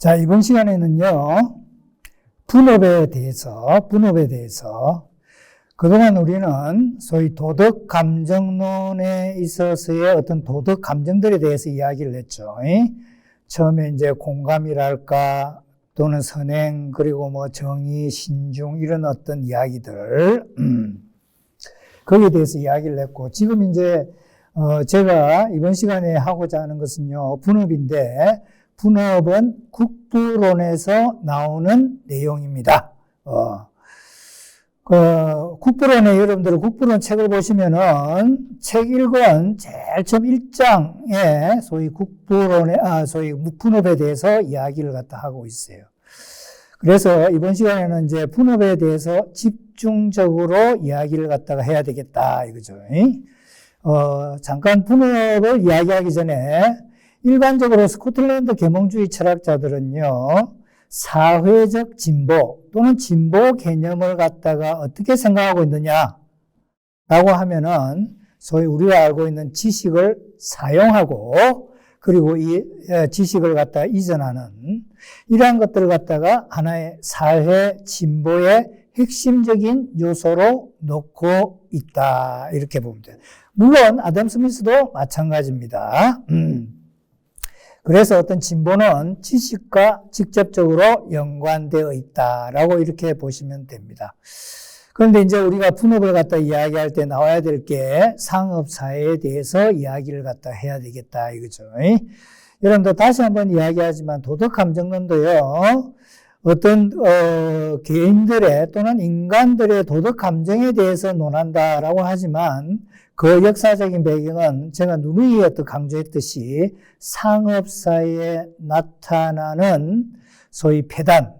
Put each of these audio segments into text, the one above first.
자, 이번 시간에는요, 분업에 대해서, 그동안 우리는 소위 도덕 감정론에 있어서의 어떤 도덕 감정들에 대해서 이야기를 했죠. 처음에 이제 공감이랄까, 또는 선행, 그리고 뭐 정의, 신중, 이런 어떤 이야기들, 거기에 대해서 이야기를 했고, 지금 이제, 제가 이번 시간에 하고자 하는 것은요, 분업인데, 분업은 국부론에서 나오는 내용입니다. 국부론에 여러분들 국부론 책을 보시면은 책 1권 제일 처음 1장에 소위 소위 분업에 대해서 이야기를 갖다 하고 있어요. 그래서 이번 시간에는 이제 분업에 대해서 집중적으로 이야기를 갖다가 해야 되겠다 이거죠. 잠깐 분업을 이야기하기 전에 일반적으로 스코틀랜드 계몽주의 철학자들은요, 사회적 진보 또는 진보 개념을 갖다가 어떻게 생각하고 있느냐라고 하면은 소위 우리가 알고 있는 지식을 사용하고 그리고 이 지식을 갖다가 이전하는 이러한 것들을 갖다가 하나의 사회 진보의 핵심적인 요소로 놓고 있다 이렇게 보면 돼요. 물론 아담 스미스도 마찬가지입니다. 그래서 어떤 진보는 지식과 직접적으로 연관되어 있다라고 이렇게 보시면 됩니다. 그런데 이제 우리가 분업을 갖다 이야기할 때 나와야 될 게 상업사회에 대해서 이야기를 갖다 해야 되겠다 이거죠. 여러분들 다시 한번 이야기하지만 도덕감정론도요, 어떤 개인들의 또는 인간들의 도덕감정에 대해서 논한다라고 하지만 그 역사적인 배경은 제가 누누이 강조했듯이 상업사회에 나타나는 소위 폐단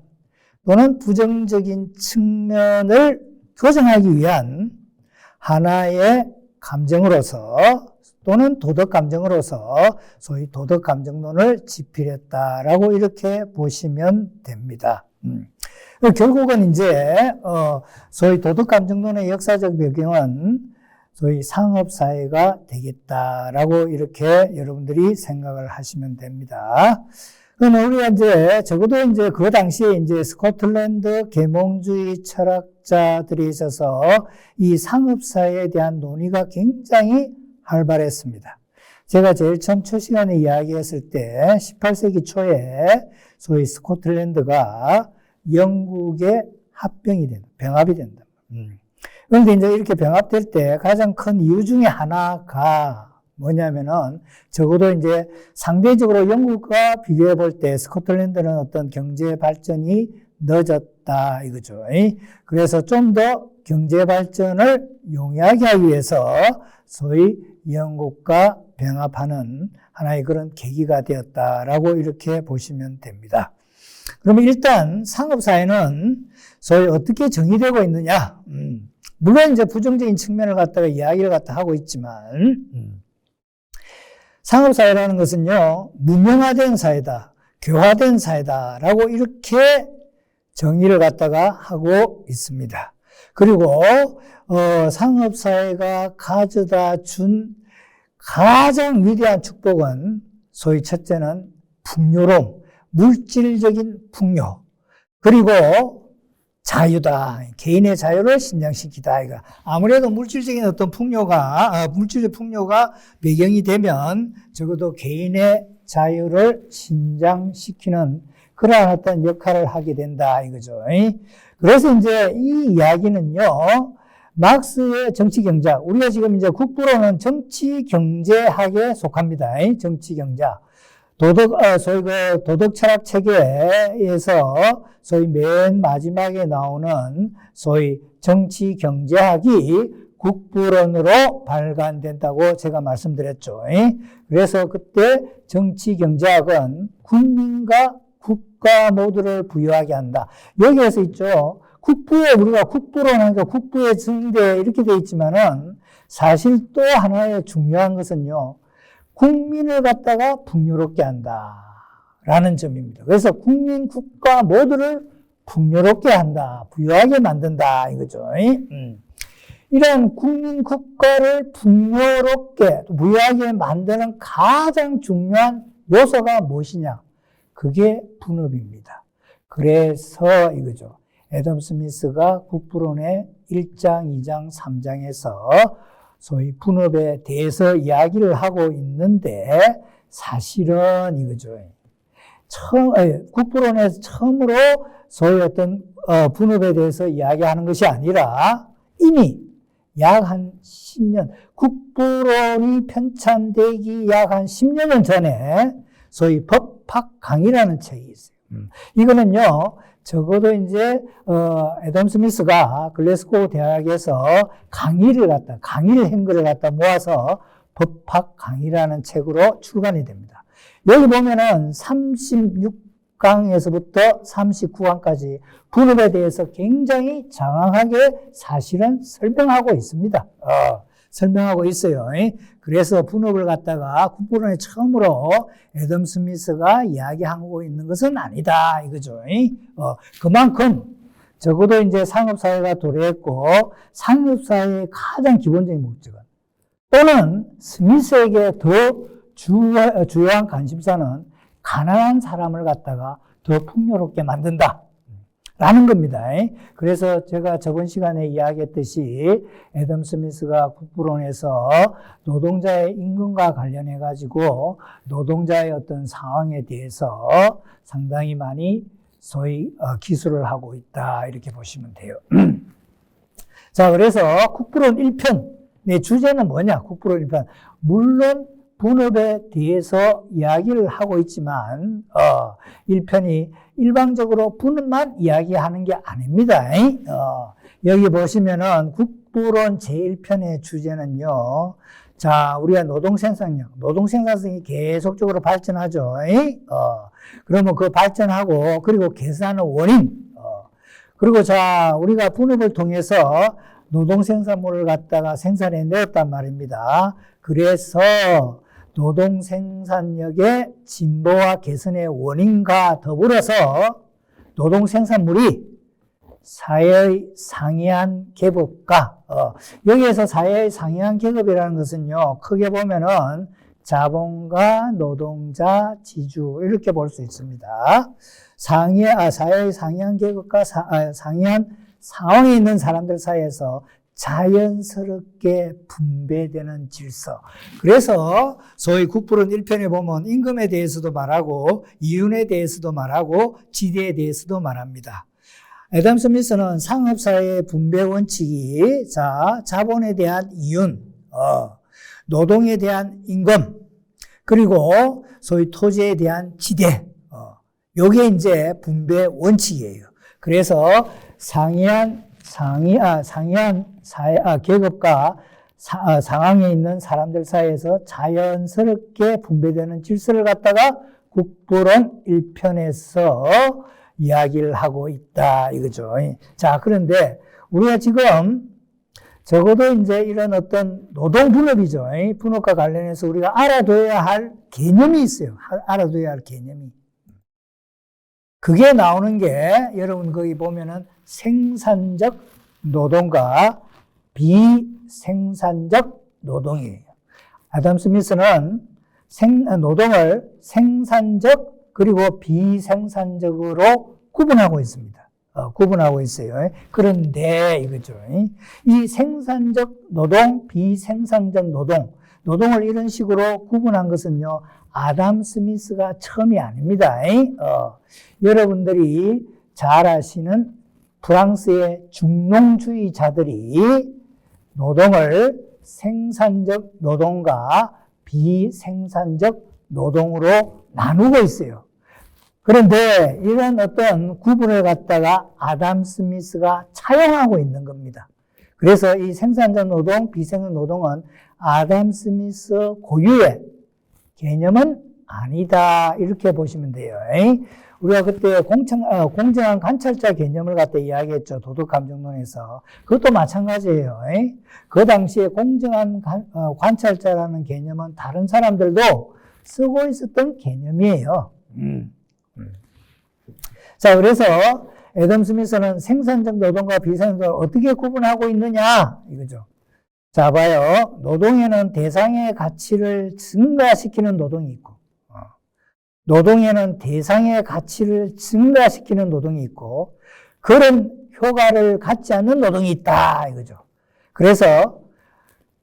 또는 부정적인 측면을 교정하기 위한 하나의 감정으로서 또는 도덕감정으로서 소위 도덕감정론을 집필했다라고 이렇게 보시면 됩니다. 결국은 이제 소위 도덕감정론의 역사적 배경은 소위 상업사회가 되겠다라고 이렇게 여러분들이 생각을 하시면 됩니다. 그러면 우리가 이제 적어도 이제 그 당시에 이제 스코틀랜드 계몽주의 철학자들이 있어서 이 상업사회에 대한 논의가 굉장히 활발했습니다. 제가 제일 처음 첫 시간에 이야기했을 때 18세기 초에 소위 스코틀랜드가 영국의 병합이 된다. 그런데 이제 이렇게 병합될 때 가장 큰 이유 중에 하나가 뭐냐면은 적어도 이제 상대적으로 영국과 비교해 볼 때 스코틀랜드는 어떤 경제 발전이 늦었다 이거죠. 그래서 좀 더 경제 발전을 용이하게 하기 위해서 소위 영국과 병합하는 하나의 그런 계기가 되었다라고 이렇게 보시면 됩니다. 그러면 일단 상업사회는 소위 어떻게 정의되고 있느냐? 물론 이제 부정적인 측면을 갖다가 이야기를 갖다 하고 있지만, 상업사회라는 것은요, 문명화된 사회다, 교화된 사회다라고 이렇게 정의를 갖다가 하고 있습니다. 그리고, 상업사회가 가져다 준 가장 위대한 축복은 소위 첫째는 풍요로움, 물질적인 풍요, 그리고 자유다. 개인의 자유를 신장시키다. 이거. 아무래도 물질적인 어떤 물질의 풍요가 배경이 되면 적어도 개인의 자유를 신장시키는 그러한 어떤 역할을 하게 된다. 이거죠. 그래서 이제 이 이야기는요, 막스의 정치경제학. 우리가 지금 이제 국부로는 정치경제학에 속합니다. 정치경제학. 소위 도덕 철학 체계에서 소위 맨 마지막에 나오는 소위 정치 경제학이 국부론으로 발간된다고 제가 말씀드렸죠. 그래서 그때 정치 경제학은 국민과 국가 모두를 부유하게 한다. 여기에서 있죠. 우리가 국부론 하니까 국부의 증대 이렇게 돼 있지만은 사실 또 하나의 중요한 것은요. 국민을 갖다가 풍요롭게 한다라는 점입니다. 그래서 국민, 국가 모두를 풍요롭게 한다, 부유하게 만든다 이거죠. 이런 국민, 국가를 풍요롭게, 부유하게 만드는 가장 중요한 요소가 무엇이냐? 그게 분업입니다. 그래서 이거죠. 애덤 스미스가 국부론의 1장, 2장, 3장에서 소위 분업에 대해서 이야기를 하고 있는데 사실은 이거죠. 국부론에서 처음으로 소위 어떤 분업에 대해서 이야기하는 것이 아니라 이미 약 한 10년, 국부론이 편찬되기 약 한 10년 전에 소위 법학 강의라는 책이 있어요. 이거는요, 적어도 이제, 애덤 스미스가 글래스고 대학에서 강의를 한 거를 갖다 모아서 법학 강의라는 책으로 출간이 됩니다. 여기 보면은 36강에서부터 39강까지 분업에 대해서 굉장히 장황하게 사실은 설명하고 있습니다. 설명하고 있어요. 그래서 분업을 갖다가 국부론에 처음으로 애덤 스미스가 이야기하고 있는 것은 아니다. 이거죠. 그만큼 적어도 이제 상업사회가 도래했고 상업사회의 가장 기본적인 목적은 또는 스미스에게 더 주요한 관심사는 가난한 사람을 갖다가 더 풍요롭게 만든다. 라는 겁니다. 그래서 제가 저번 시간에 이야기했듯이 애덤 스미스가 국부론에서 노동자의 임금과 관련해 가지고 노동자의 어떤 상황에 대해서 상당히 많이 소위 기술을 하고 있다 이렇게 보시면 돼요. 자, 그래서 국부론 1편의 주제는 뭐냐? 국부론 1편. 물론 분업에 대해서 이야기를 하고 있지만 1편이 일방적으로 분업만 이야기하는 게 아닙니다. 여기 보시면은 국부론 제1편의 주제는요. 자, 우리가 노동생산성이 계속적으로 발전하죠. 그러면 그 발전하고 그리고 개선하는 원인 그리고 자, 우리가 분업을 통해서 노동생산물을 갖다가 생산해 내었단 말입니다. 그래서 노동 생산력의 진보와 개선의 원인과 더불어서 노동 생산물이 사회의 상이한 계급과 여기에서 사회의 상이한 계급이라는 것은요 크게 보면은 자본가, 노동자, 지주 이렇게 볼 수 있습니다. 사회의 상이한 계급과 상이한 상황에 있는 사람들 사이에서 자연스럽게 분배되는 질서. 그래서 소위 국부론 1편에 보면 임금에 대해서도 말하고 이윤에 대해서도 말하고 지대에 대해서도 말합니다. 애덤 스미스는 상업사회의 분배 원칙이 자본에 대한 이윤, 노동에 대한 임금, 그리고 소위 토지에 대한 지대, 요게 이제 분배 원칙이에요. 그래서 상이한 계급과 상황에 있는 사람들 사이에서 자연스럽게 분배되는 질서를 갖다가 국부론 1편에서 이야기를 하고 있다 이거죠. 자, 그런데 우리가 지금 적어도 이제 이런 어떤 노동 분업이죠. 분업과 관련해서 우리가 알아둬야 할 개념이 있어요. 알아둬야 할 개념이. 그게 나오는 게 여러분 거기 보면은 생산적 노동과 비생산적 노동이에요. 애덤 스미스는 노동을 생산적 그리고 비생산적으로 구분하고 있습니다. 구분하고 있어요. 그런데 이거죠. 이 생산적 노동, 비생산적 노동을 이런 식으로 구분한 것은요, 애덤 스미스가 처음이 아닙니다. 여러분들이 잘 아시는 프랑스의 중농주의자들이 노동을 생산적 노동과 비생산적 노동으로 나누고 있어요. 그런데 이런 어떤 구분을 갖다가 애덤 스미스가 차용하고 있는 겁니다. 그래서 이 생산적 노동, 비생산적 노동은 애덤 스미스 고유의 개념은 아니다. 이렇게 보시면 돼요. 우리가 그때 공정한 관찰자 개념을 갖다 이야기했죠. 도덕감정론에서. 그것도 마찬가지예요. 그 당시에 공정한 관찰자라는 개념은 다른 사람들도 쓰고 있었던 개념이에요. 자, 그래서 애덤 스미스는 생산적 노동과 비생산적 노동을 어떻게 구분하고 있느냐 이거죠. 자, 봐요. 노동에는 대상의 가치를 증가시키는 노동이 있고 노동에는 대상의 가치를 증가시키는 노동이 있고 그런 효과를 갖지 않는 노동이 있다 이거죠. 그래서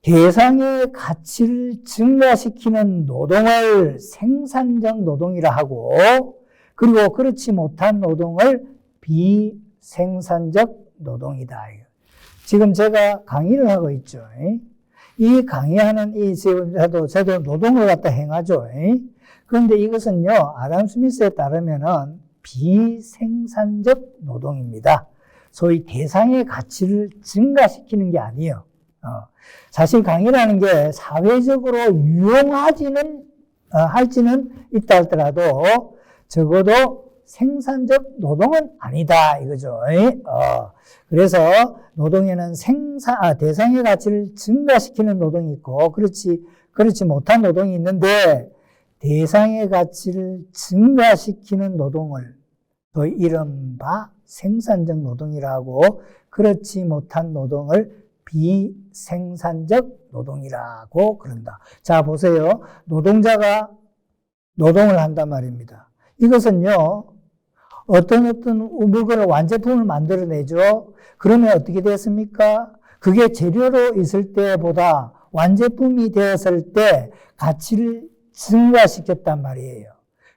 대상의 가치를 증가시키는 노동을 생산적 노동이라 하고 그리고 그렇지 못한 노동을 비생산적 노동이다. 지금 제가 강의를 하고 있죠. 이 강의하는 저도 노동을 갖다 행하죠. 그런데 이것은요, 아담 스미스에 따르면은 비생산적 노동입니다. 소위 대상의 가치를 증가시키는 게 아니에요. 사실 강의라는 게 사회적으로 유용하지는, 할지는 있다 할지라도 적어도 생산적 노동은 아니다 이거죠. 그래서 노동에는 대상의 가치를 증가시키는 노동이 있고 그렇지 못한 노동이 있는데 대상의 가치를 증가시키는 노동을 또 이른바 생산적 노동이라고 그렇지 못한 노동을 비생산적 노동이라고 그런다. 자, 보세요. 노동자가 노동을 한단 말입니다. 이것은요, 어떤 물건을 완제품을 만들어내죠. 그러면 어떻게 됐습니까? 그게 재료로 있을 때보다 완제품이 되었을 때 가치를 증가시켰단 말이에요.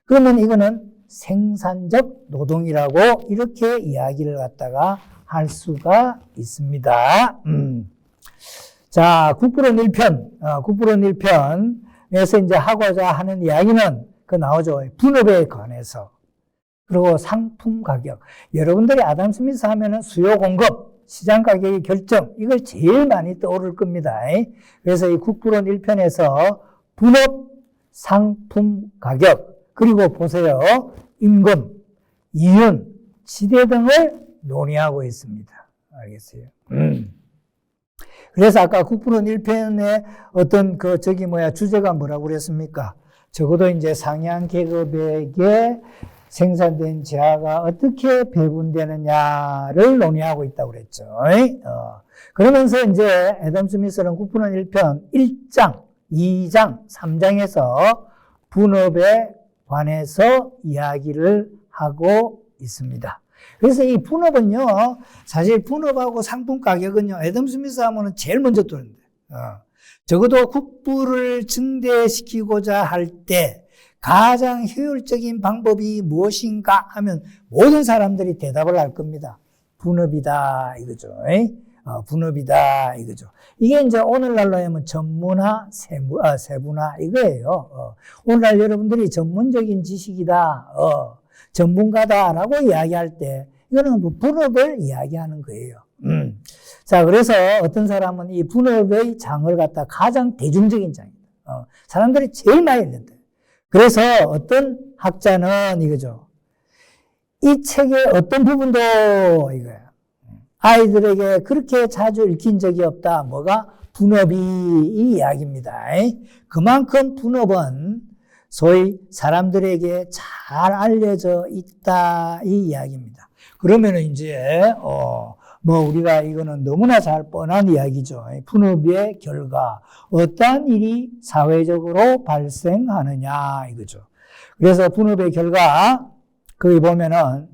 그러면 이거는 생산적 노동이라고 이렇게 이야기를 갖다가 할 수가 있습니다. 자, 국부론 1편에서 이제 하고자 하는 이야기는 그 나오죠. 분업에 관해서. 그리고 상품 가격. 여러분들이 아담 스미스 하면은 수요 공급, 시장 가격의 결정, 이걸 제일 많이 떠오를 겁니다. 그래서 이 국부론 1편에서 분업, 상품 가격, 그리고 보세요. 임금, 이윤, 지대 등을 논의하고 있습니다. 알겠어요? 그래서 아까 국부론 1편의 어떤 주제가 뭐라고 그랬습니까? 적어도 이제 상향 계급에게 생산된 재화가 어떻게 배분되느냐를 논의하고 있다고 그랬죠. 그러면서 이제 애덤 스미스는 국부론 1편 1장, 2장, 3장에서 분업에 관해서 이야기를 하고 있습니다. 그래서 이 분업은요, 사실 분업하고 상품 가격은요, 애덤 스미스 하면은 제일 먼저 뜨는데, 적어도 국부를 증대시키고자 할 때 가장 효율적인 방법이 무엇인가 하면 모든 사람들이 대답을 할 겁니다. 분업이다, 이거죠. 분업이다, 이거죠. 이게 이제 오늘날로 하면 전문화, 세분화, 이거예요. 오늘날 여러분들이 전문적인 지식이다, 전문가다라고 이야기할 때, 이거는 분업을 이야기하는 거예요. 자, 그래서 어떤 사람은 이 분업의 장을 갖다 가장 대중적인 장입니다. 사람들이 제일 많이 읽는다. 그래서 어떤 학자는 이거죠. 이 책의 어떤 부분도 이거예요. 아이들에게 그렇게 자주 읽힌 적이 없다. 뭐가? 분업이 이 이야기입니다. 그만큼 분업은 소위 사람들에게 잘 알려져 있다. 이 이야기입니다. 그러면은 이제, 우리가 이거는 너무나 잘 뻔한 이야기죠. 분업의 결과, 어떠한 일이 사회적으로 발생하느냐, 이거죠. 그래서 분업의 결과, 거기 보면은,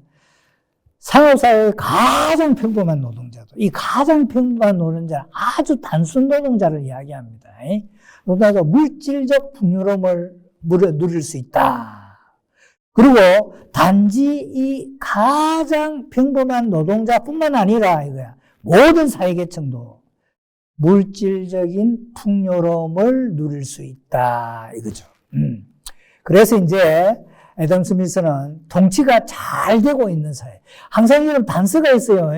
상업사회의 가장 평범한 노동자도, 이 가장 평범한 노동자는 아주 단순 노동자를 이야기합니다. 노동자가 물질적 풍요로움을 누릴 수 있다. 그리고 단지 이 가장 평범한 노동자뿐만 아니라 이거야. 모든 사회계층도 물질적인 풍요로움을 누릴 수 있다. 이거죠. 그래서 이제 애덤 스미스는 통치가 잘 되고 있는 사회. 항상 이런 단서가 있어요.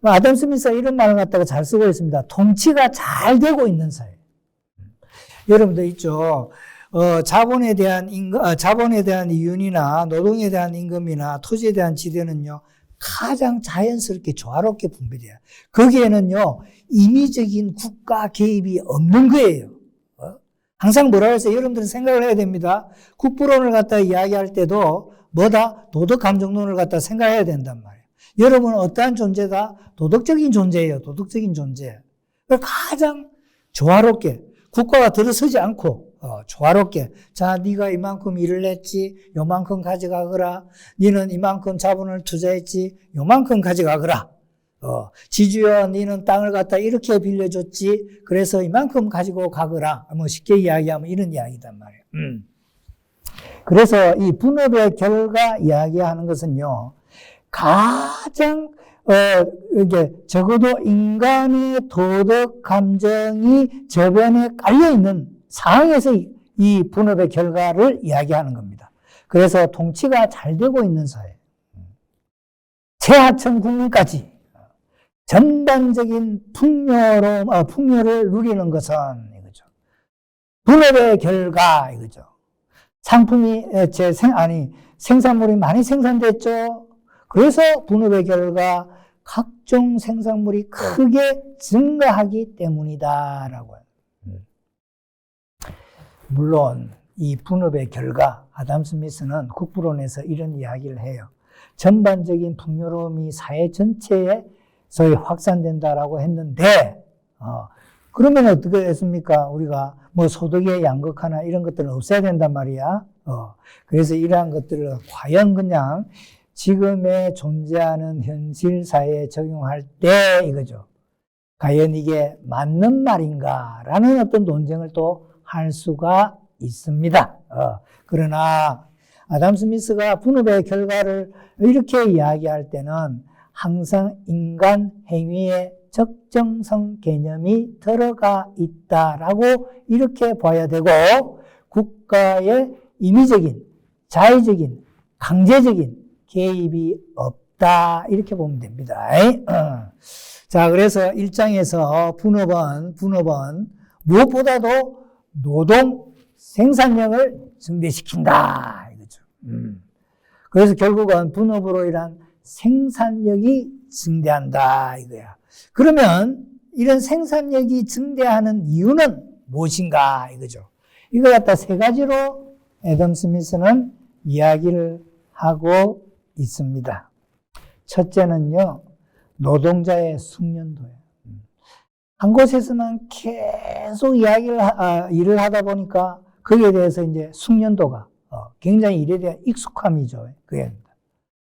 애덤 스미스가 이런 말을 갖다가 잘 쓰고 있습니다. 통치가 잘 되고 있는 사회. 여러분도 있죠. 자본에 대한 이윤이나 노동에 대한 임금이나 토지에 대한 지대는요, 가장 자연스럽게 조화롭게 분배돼요. 거기에는요, 인위적인 국가 개입이 없는 거예요. 항상 뭐라고 해서 여러분들은 생각을 해야 됩니다. 국부론을 갖다 이야기할 때도 뭐다? 도덕 감정론을 갖다 생각해야 된단 말이에요. 여러분은 어떠한 존재다? 도덕적인 존재예요. 도덕적인 존재. 가장 조화롭게 국가가 들어서지 않고 조화롭게. 자, 네가 이만큼 일을 했지, 요만큼 가져가거라. 너는 이만큼 자본을 투자했지, 요만큼 가져가거라. 지주여, 너는 땅을 갖다 이렇게 빌려줬지, 그래서 이만큼 가지고 가거라. 뭐 쉽게 이야기하면 이런 이야기단 말이에요. 그래서 이 분업의 결과 이야기하는 것은요, 가장 이게 적어도 인간의 도덕 감정이 저변에 깔려 있는 상황에서 이 분업의 결과를 이야기하는 겁니다. 그래서 통치가 잘 되고 있는 사회, 최하층 국민까지 전반적인 풍요를 누리는 것은 이거죠. 분업의 결과 이거죠. 생산물이 많이 생산됐죠. 그래서 분업의 결과 각종 생산물이 크게 증가하기 때문이다라고 해요. 물론 이 분업의 결과 아담 스미스는 국부론에서 이런 이야기를 해요. 전반적인 풍요로움이 사회 전체에 소위 확산된다라고 했는데 그러면 어떻게 됐습니까? 우리가 뭐 소득의 양극화나 이런 것들은 없애야 된단 말이야. 그래서 이러한 것들을 과연 그냥 지금의 존재하는 현실 사회에 적용할 때 이거죠. 과연 이게 맞는 말인가라는 어떤 논쟁을 또 할 수가 있습니다. 그러나 아담 스미스가 분업의 결과를 이렇게 이야기할 때는 항상 인간 행위에 적정성 개념이 들어가 있다라고 이렇게 봐야 되고, 국가의 임의적인, 자의적인, 강제적인 개입이 없다 이렇게 보면 됩니다. 자, 그래서 1장에서 분업은 무엇보다도 노동 생산력을 증대시킨다 이거죠. 그래서 결국은 분업으로 인한 생산력이 증대한다 이거야. 그러면 이런 생산력이 증대하는 이유는 무엇인가 이거죠. 이걸 갖다 세 가지로 애덤 스미스는 이야기를 하고 있습니다. 첫째는요, 노동자의 숙련도예요. 한 곳에서만 계속 일을 하다 보니까 거기에 대해서 이제 숙련도가 굉장히 일에 대한 익숙함이죠. 그게.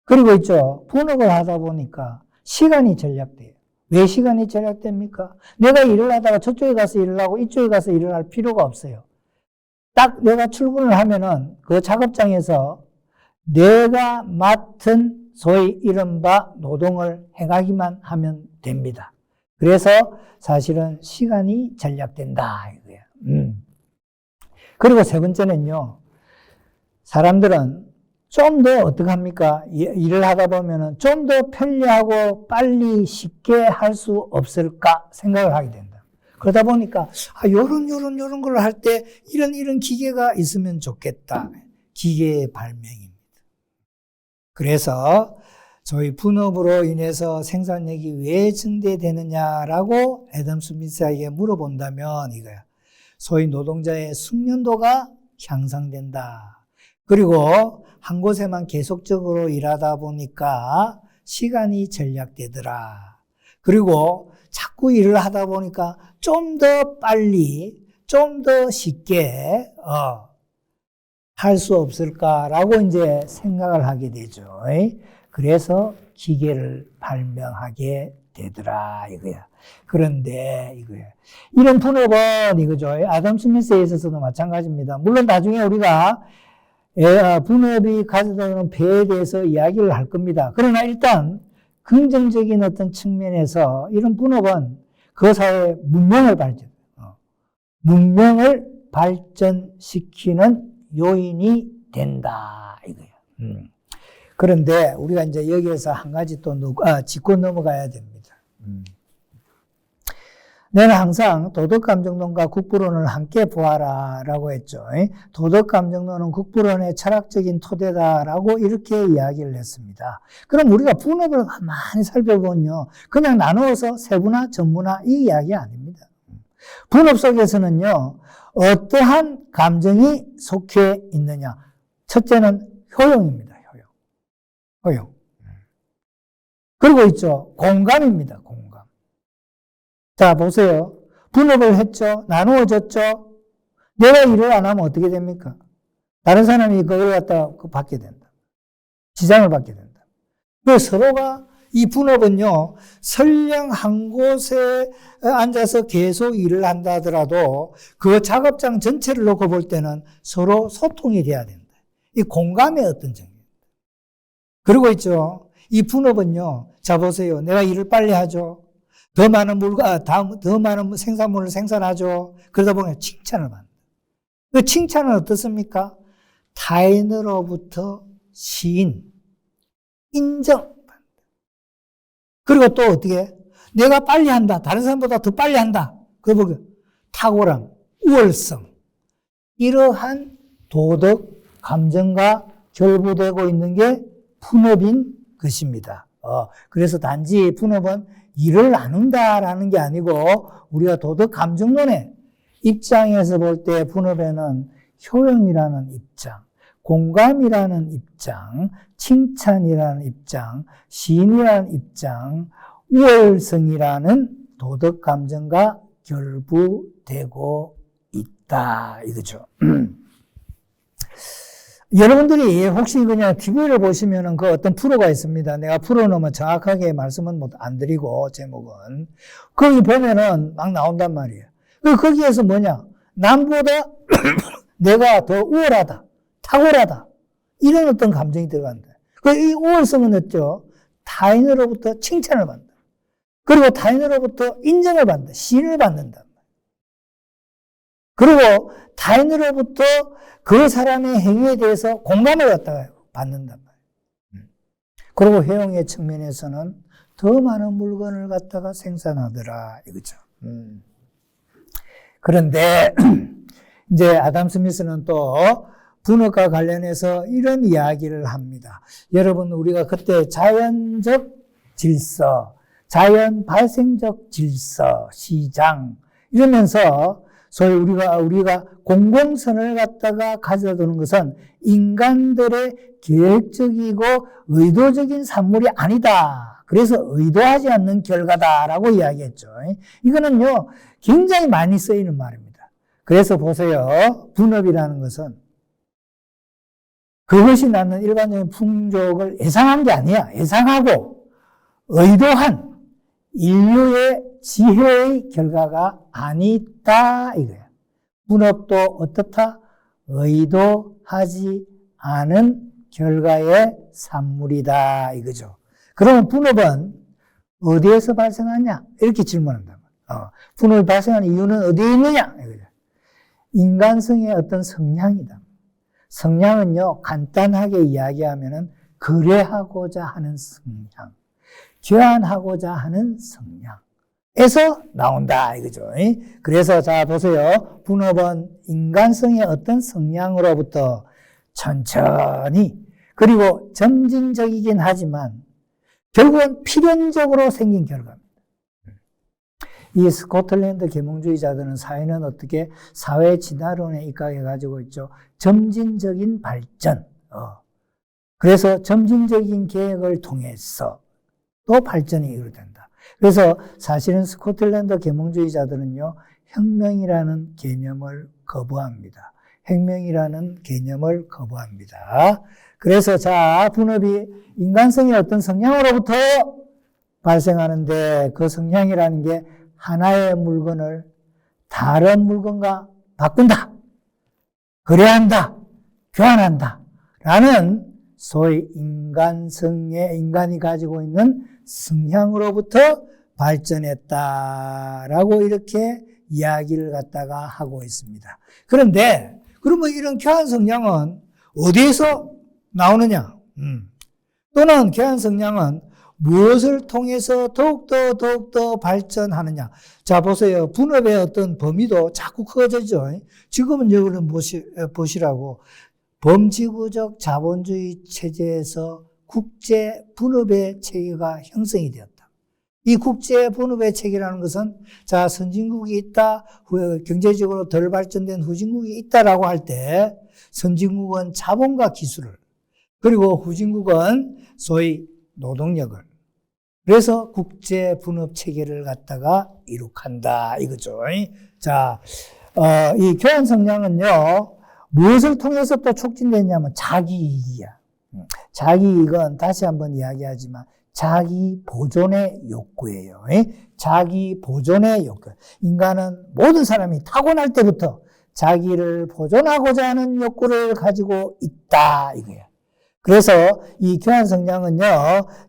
그리고 있죠. 분업을 하다 보니까 시간이 절약돼요. 왜 시간이 절약됩니까? 내가 일을 하다가 저쪽에 가서 일을 하고 이쪽에 가서 일을 할 필요가 없어요. 딱 내가 출근을 하면은 그 작업장에서 내가 맡은 소위 이른바 노동을 해가기만 하면 됩니다. 그래서 사실은 시간이 절약된다 이거예요. 그리고 세 번째는요, 사람들은 좀 더 어떡합니까? 일을 하다 보면은 좀 더 편리하고 빨리 쉽게 할 수 없을까 생각을 하게 된다. 그러다 보니까 요런 걸 할 때 이런 기계가 있으면 좋겠다. 기계의 발명입니다. 그래서 저희 분업으로 인해서 생산력이 왜 증대되느냐라고 애덤 스미스에게 물어본다면 이거야. 소위 노동자의 숙련도가 향상된다. 그리고 한 곳에만 계속적으로 일하다 보니까 시간이 절약되더라. 그리고 자꾸 일을 하다 보니까 좀 더 빨리, 좀 더 쉽게 할 수 없을까라고 이제 생각을 하게 되죠. 그래서 기계를 발명하게 되더라 이거야. 그런데 이거야. 이런 분업은 이거죠. 아담 스미스에 있어서도 마찬가지입니다. 물론 나중에 우리가 분업이 가져다 오는 배에 대해서 이야기를 할 겁니다. 그러나 일단 긍정적인 어떤 측면에서 이런 분업은 그 사회의 문명을 발전시키는 요인이 된다 이거야. 그런데 우리가 이제 여기에서 한 가지 또 짚고 넘어가야 됩니다. 내가 항상 도덕감정론과 국부론을 함께 보아라라고 했죠. 도덕감정론은 국부론의 철학적인 토대다라고 이렇게 이야기를 했습니다. 그럼 우리가 분업을 많이 살펴보면요, 그냥 나누어서 세분화, 전문화 이 이야기 아닙니다. 분업 속에서는요, 어떠한 감정이 속해 있느냐. 첫째는 효용입니다. 효용. 그리고 있죠. 공감입니다. 공감. 자, 보세요. 분업을 했죠. 나누어졌죠. 내가 일을 안 하면 어떻게 됩니까? 다른 사람이 그걸 갖다가 받게 된다. 지장을 받게 된다. 그래서 서로가 이 분업은요, 설령 한 곳에 앉아서 계속 일을 한다 하더라도 그 작업장 전체를 놓고 볼 때는 서로 소통이 돼야 된다. 이 공감의 어떤 정의. 그리고 있죠. 이 분업은요, 자 보세요. 내가 일을 빨리 하죠. 더 많은 더 많은 생산물을 생산하죠. 그러다 보면 칭찬을 받는다. 그 칭찬은 어떻습니까? 타인으로부터 시인, 인정. 그리고 또 어떻게? 내가 빨리 한다. 다른 사람보다 더 빨리 한다. 그리고 탁월함, 우월성. 이러한 도덕, 감정과 결부되고 있는 게 분업인 것입니다. 그래서 단지 분업은 일을 나눈다라는 게 아니고 우리가 도덕 감정론의 입장에서 볼 때 분업에는 효용이라는 입장, 공감이라는 입장, 칭찬이라는 입장, 시인이라는 입장, 우월성이라는 도덕 감정과 결부되고 있다 이거죠. 여러분들이 혹시 그냥 TV를 보시면은 그 어떤 프로가 있습니다. 내가 프로는 뭐 정확하게 말씀은 못 안 드리고 제목은 거기 보면은 막 나온단 말이에요. 거기에서 뭐냐? 남보다 내가 더 우월하다, 탁월하다 이런 어떤 감정이 들어간다. 이 우월성은 어쩌? 타인으로부터 칭찬을 받는다. 그리고 타인으로부터 인정을 받는다. 시인을 받는다. 그리고 타인으로부터 그 사람의 행위에 대해서 공감을 갖다가 받는단 말이에요. 그리고 회용의 측면에서는 더 많은 물건을 갖다가 생산하더라 이거죠. 그런데 이제 아담 스미스는 또 분업과 관련해서 이런 이야기를 합니다. 여러분 우리가 그때 자연적 질서, 자연 발생적 질서, 시장 이러면서 소위 우리가 공공선을 갖다가 가져두는 것은 인간들의 계획적이고 의도적인 산물이 아니다. 그래서 의도하지 않는 결과다라고 이야기했죠. 이거는요, 굉장히 많이 쓰이는 말입니다. 그래서 보세요. 분업이라는 것은 그것이 낳는 일반적인 풍족을 예상한 게 아니야. 예상하고 의도한 인류의 지혜의 결과가 아니다 이거야. 분업도 어떻다? 의도하지 않은 결과의 산물이다 이거죠. 그러면 분업은 어디에서 발생하냐? 이렇게 질문한다. 분업이 발생하는 이유는 어디에 있느냐? 이거죠. 인간성의 어떤 성향이다. 성향은요, 간단하게 이야기하면은 거래하고자 하는 성향, 교환하고자 하는 성향에서 나온다 이거죠. 그래서 자 보세요. 분업은 인간성의 어떤 성향으로부터 천천히 그리고 점진적이긴 하지만 결국은 필연적으로 생긴 결과입니다. 이 스코틀랜드 계몽주의자들은 사회는 어떻게 사회 진화론에 입각해가지고 있죠. 점진적인 발전. 그래서 점진적인 계획을 통해서 또 발전이 이루어진다. 그래서 사실은 스코틀랜드 계몽주의자들은요, 혁명이라는 개념을 거부합니다. 혁명이라는 개념을 거부합니다. 그래서 자, 분업이 인간성의 어떤 성향으로부터 발생하는데 그 성향이라는 게 하나의 물건을 다른 물건과 바꾼다, 거래한다, 교환한다 라는 소위 인간이 가지고 있는 성향으로부터 발전했다라고 이렇게 이야기를 갖다가 하고 있습니다. 그런데 그러면 이런 교환 성향은 어디에서 나오느냐? 또는 교환 성향은 무엇을 통해서 더욱더 발전하느냐? 자, 보세요. 분업의 어떤 범위도 자꾸 커져죠. 지금은 여기를 보시라고. 범지구적 자본주의 체제에서 국제 분업의 체계가 형성이 되었다. 이 국제 분업의 체계라는 것은 자, 선진국이 있다, 경제적으로 덜 발전된 후진국이 있다라고 할 때 선진국은 자본과 기술을 그리고 후진국은 소위 노동력을 그래서 국제 분업 체계를 갖다가 이룩한다 이거죠. 자, 이 교환 성향은요, 무엇을 통해서 또 촉진되냐면 자기이익이야. 자기이익은 다시 한번 이야기하지만 자기 보존의 욕구예요. 자기 보존의 욕구. 인간은 모든 사람이 타고날 때부터 자기를 보존하고자 하는 욕구를 가지고 있다 이거야. 그래서 이 교환 성향은요,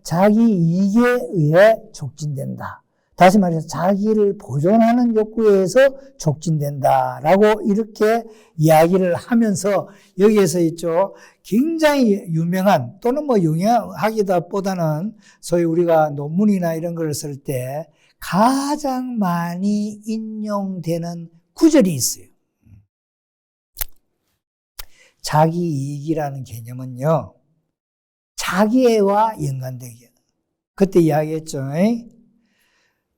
자기 이익에 의해 촉진된다. 다시 말해서 자기를 보존하는 욕구에 의해서 촉진된다라고 이렇게 이야기를 하면서 여기에서 있죠. 굉장히 유명한 또는 뭐 유명하기보다는 소위 우리가 논문이나 이런 걸 쓸 때 가장 많이 인용되는 구절이 있어요. 자기 이익이라는 개념은요, 자기애와 연관되게. 그때 이야기했죠.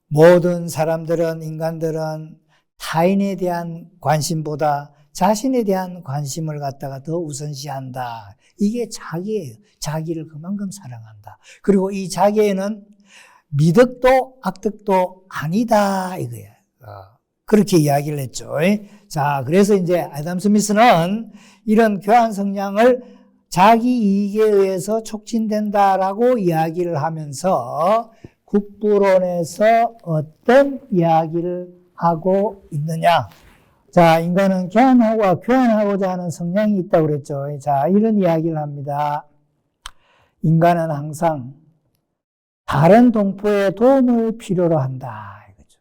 모든 사람들은, 인간들은 타인에 대한 관심보다 자신에 대한 관심을 갖다가 더 우선시한다. 이게 자기예요. 자기를 그만큼 사랑한다. 그리고 이 자기에는 미덕도 악덕도 아니다 이거야. 그렇게 이야기를 했죠. 자, 그래서 이제 아담 스미스는 이런 교환 성향을 자기 이익에 의해서 촉진된다라고 이야기를 하면서 국부론에서 어떤 이야기를 하고 있느냐. 자, 인간은 교환하고자 하는 성향이 있다고 그랬죠. 자, 이런 이야기를 합니다. 인간은 항상 다른 동포의 도움을 필요로 한다. 이거죠.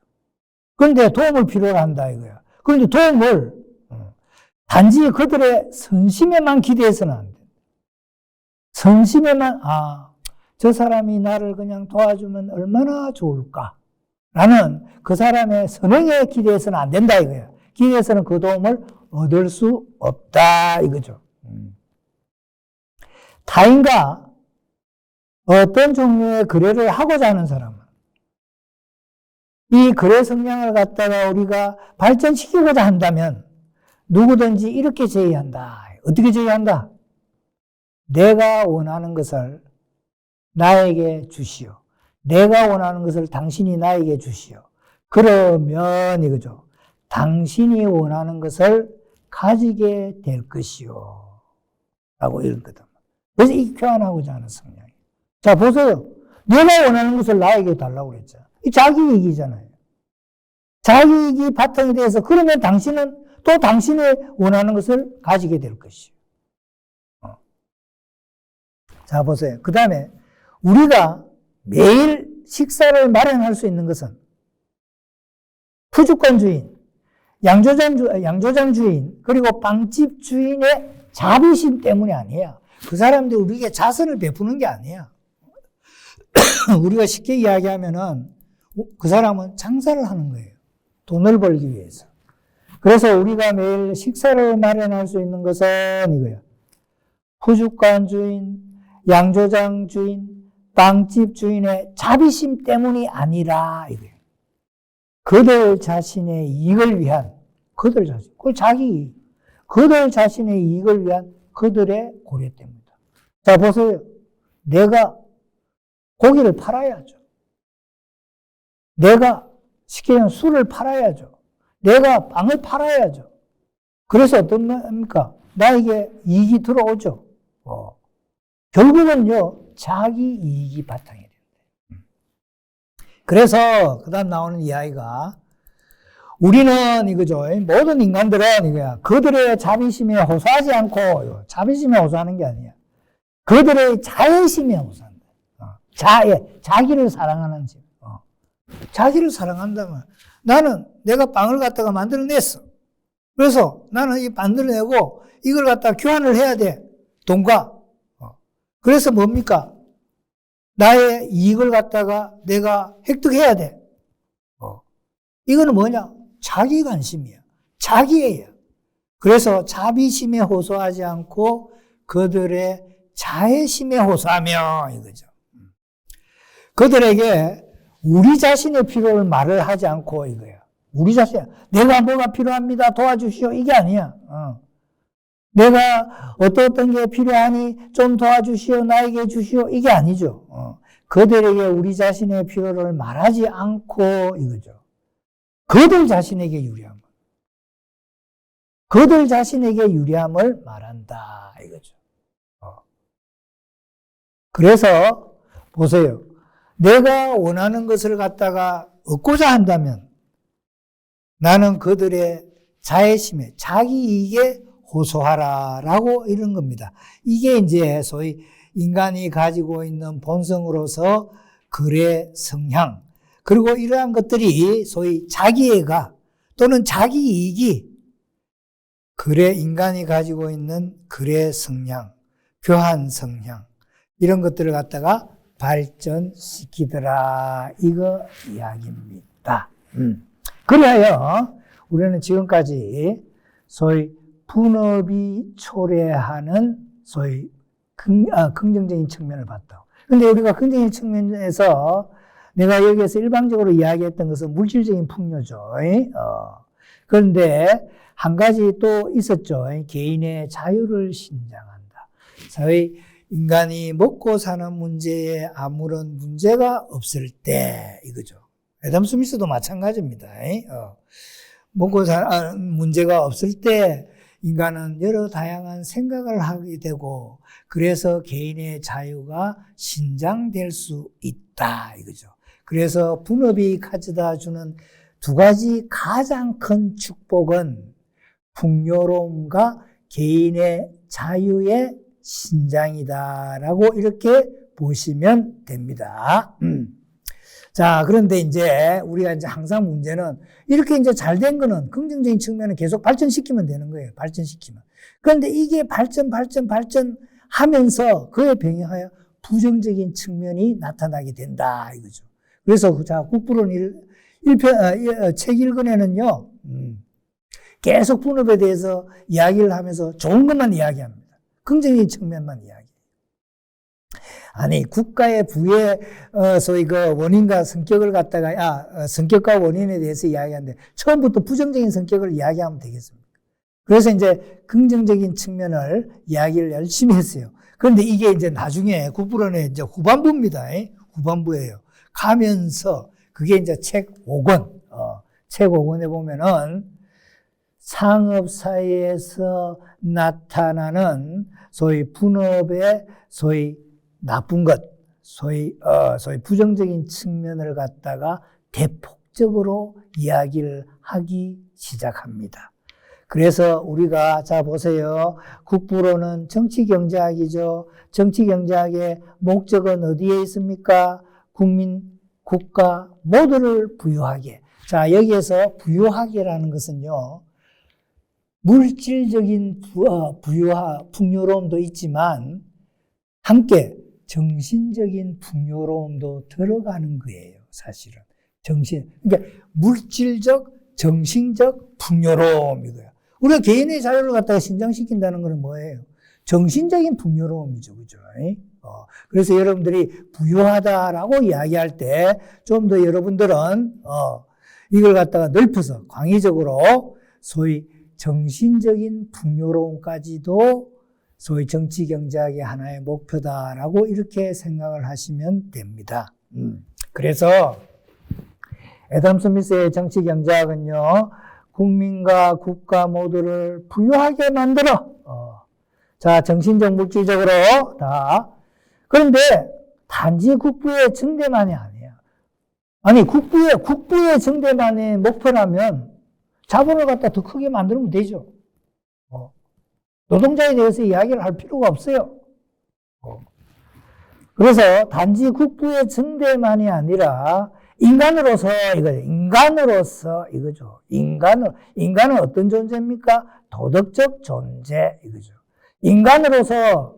그런데 도움을 필요로 한다. 이거야. 그런데 도움을 단지 그들의 선심에만 기대해서는 안 돼. 선심에만, 저 사람이 나를 그냥 도와주면 얼마나 좋을까? 라는 그 사람의 선행에 기대해서는 안 된다 이거예요. 기대해서는 그 도움을 얻을 수 없다 이거죠. 타인과 어떤 종류의 거래를 하고자 하는 사람은 이 거래 성향을 갖다가 우리가 발전시키고자 한다면 누구든지 이렇게 제의한다. 어떻게 제의한다? 내가 원하는 것을 나에게 주시오. 내가 원하는 것을 당신이 나에게 주시오. 그러면 이거죠. 당신이 원하는 것을 가지게 될 것이오. 라고 이러거든. 그래서 이 교환하고자 하는 성향이에요. 자, 보세요. 내가 원하는 것을 나에게 달라고 그랬죠. 이 자기이익이잖아요. 자기이익이 바탕이 돼서 그러면 당신은 또 당신이 원하는 것을 가지게 될 것이오. 자, 보세요. 그 다음에 우리가 매일 식사를 마련할 수 있는 것은 푸주권 주인, 양조장 주인, 그리고 빵집 주인의 자비심 때문이 아니에요. 그 사람들이 우리에게 자선을 베푸는 게 아니에요. 우리가 쉽게 이야기하면은 그 사람은 장사를 하는 거예요. 돈을 벌기 위해서. 그래서 우리가 매일 식사를 마련할 수 있는 것은 이거예요. 푸주권 주인, 양조장 주인, 빵집 주인의 자비심 때문이 아니라 이거예요. 그들 자신의 이익을 위한 그들 자신, 그 자기 이익, 그들 자신의 이익을 위한 그들의 고려 때문이다. 자, 보세요. 내가 고기를 팔아야죠. 내가 쉽게 얘기하면 술을 팔아야죠. 내가 빵을 팔아야죠. 그래서 어떤 겁니까? 나에게 이익이 들어오죠. 결국은요, 자기 이익이 바탕이 된다. 그래서, 그 다음 나오는 이야기가, 우리는 이거죠. 모든 인간들은 이거야. 그들의 자비심에 호소하지 않고, 자비심에 호소하는 게 아니야. 그들의 자애심에 호소한다. 자기를 사랑하는 집. 자기를 사랑한다면, 나는 내가 빵을 갖다가 만들어냈어. 그래서 나는 이 만들어내고, 이걸 갖다가 교환을 해야 돼. 돈과. 그래서 뭡니까? 나의 이익을 갖다가 내가 획득해야 돼. 이거는 뭐냐? 자기 관심이야. 자기애야. 그래서 자비심에 호소하지 않고 그들의 자애심에 호소하며 이거죠. 그들에게 우리 자신의 필요를 말을 하지 않고 이거야. 우리 자신, 내가 뭐가 필요합니다. 도와주시오. 이게 아니야. 내가 어떤 게 필요하니 좀 도와주시오. 나에게 주시오. 이게 아니죠. 그들에게 우리 자신의 필요를 말하지 않고 이거죠. 그들 자신에게 유리한 것. 그들 자신에게 유리함을 말한다 이거죠. 그래서 보세요. 내가 원하는 것을 갖다가 얻고자 한다면 나는 그들의 자애심에 자기 이익에 호소하라라고 이런 겁니다. 이게 이제 소위 인간이 가지고 있는 본성으로서 글의 성향, 그리고 이러한 것들이 소위 자기애가 또는 자기 이익이 글의 인간이 가지고 있는 글의 성향, 교한 성향 이런 것들을 갖다가 발전시키더라 이거 이야기입니다. 그리하여 우리는 지금까지 소위 분업이 초래하는 소위 긍정적인 측면을 봤다. 근데 우리가 긍정적인 측면에서 내가 여기에서 일방적으로 이야기했던 것은 물질적인 풍요죠. 그런데 한 가지 또 있었죠. 개인의 자유를 신장한다. 소위 인간이 먹고 사는 문제에 아무런 문제가 없을 때 이거죠. 애덤 스미스도 마찬가지입니다. 먹고 사는 문제가 없을 때 인간은 여러 다양한 생각을 하게 되고 그래서 개인의 자유가 신장될 수 있다 이거죠. 그래서 분업이 가져다 주는 두 가지 가장 큰 축복은 풍요로움과 개인의 자유의 신장이다라고 이렇게 보시면 됩니다. 자, 그런데 이제 우리가 이제 항상 문제는 이렇게 이제 잘 된 거는 긍정적인 측면을 계속 발전시키면 되는 거예요. 발전시키면. 그런데 이게 발전하면서 그에 병행하여 부정적인 측면이 나타나게 된다 이거죠. 그래서 자, 국부론 책 읽은에는요, 계속 분업에 대해서 이야기를 하면서 좋은 것만 이야기합니다. 긍정적인 측면만 이야기해요. 아니, 국가의 부의, 소위 그 원인과 성격을 갖다가, 성격과 원인에 대해서 이야기하는데, 처음부터 부정적인 성격을 이야기하면 되겠습니까? 그래서 이제 긍정적인 측면을 이야기를 열심히 했어요. 그런데 이게 이제 나중에 국부론의 이제 후반부입니다. 후반부예요. 가면서, 그게 이제 책 5권, 책 5권에 보면은, 상업사회에서 나타나는 소위 분업의 소위 나쁜 것, 소위 부정적인 측면을 갖다가 대폭적으로 이야기를 하기 시작합니다. 그래서 우리가 자 보세요. 국부론은 정치경제학이죠. 정치경제학의 목적은 어디에 있습니까? 국민, 국가 모두를 부유하게. 자, 여기에서 부유하게라는 것은요. 물질적인 풍요로움도 있지만 함께 정신적인 풍요로움도 들어가는 거예요, 사실은. 그러니까 물질적, 정신적 풍요로움이고요. 우리가 개인의 자유를 갖다가 신장시킨다는 것은 뭐예요? 정신적인 풍요로움이죠, 그죠? 그래서 여러분들이 부유하다라고 이야기할 때 좀 더 여러분들은, 이걸 갖다가 넓혀서 광의적으로 소위 정신적인 풍요로움까지도 소위 정치경제학의 하나의 목표다라고 이렇게 생각을 하시면 됩니다. 그래서 애덤 스미스의 정치경제학은요, 국민과 국가 모두를 부유하게 만들어. 자, 정신적, 물질적으로 다. 그런데 단지 국부의 증대만이 아니야. 아니, 국부의 증대만의 목표라면 자본을 갖다 더 크게 만들면 되죠. 노동자에 대해서 이야기를 할 필요가 없어요. 그래서 단지 국부의 증대만이 아니라 인간으로서 이거죠. 인간은 어떤 존재입니까? 도덕적 존재 이거죠. 인간으로서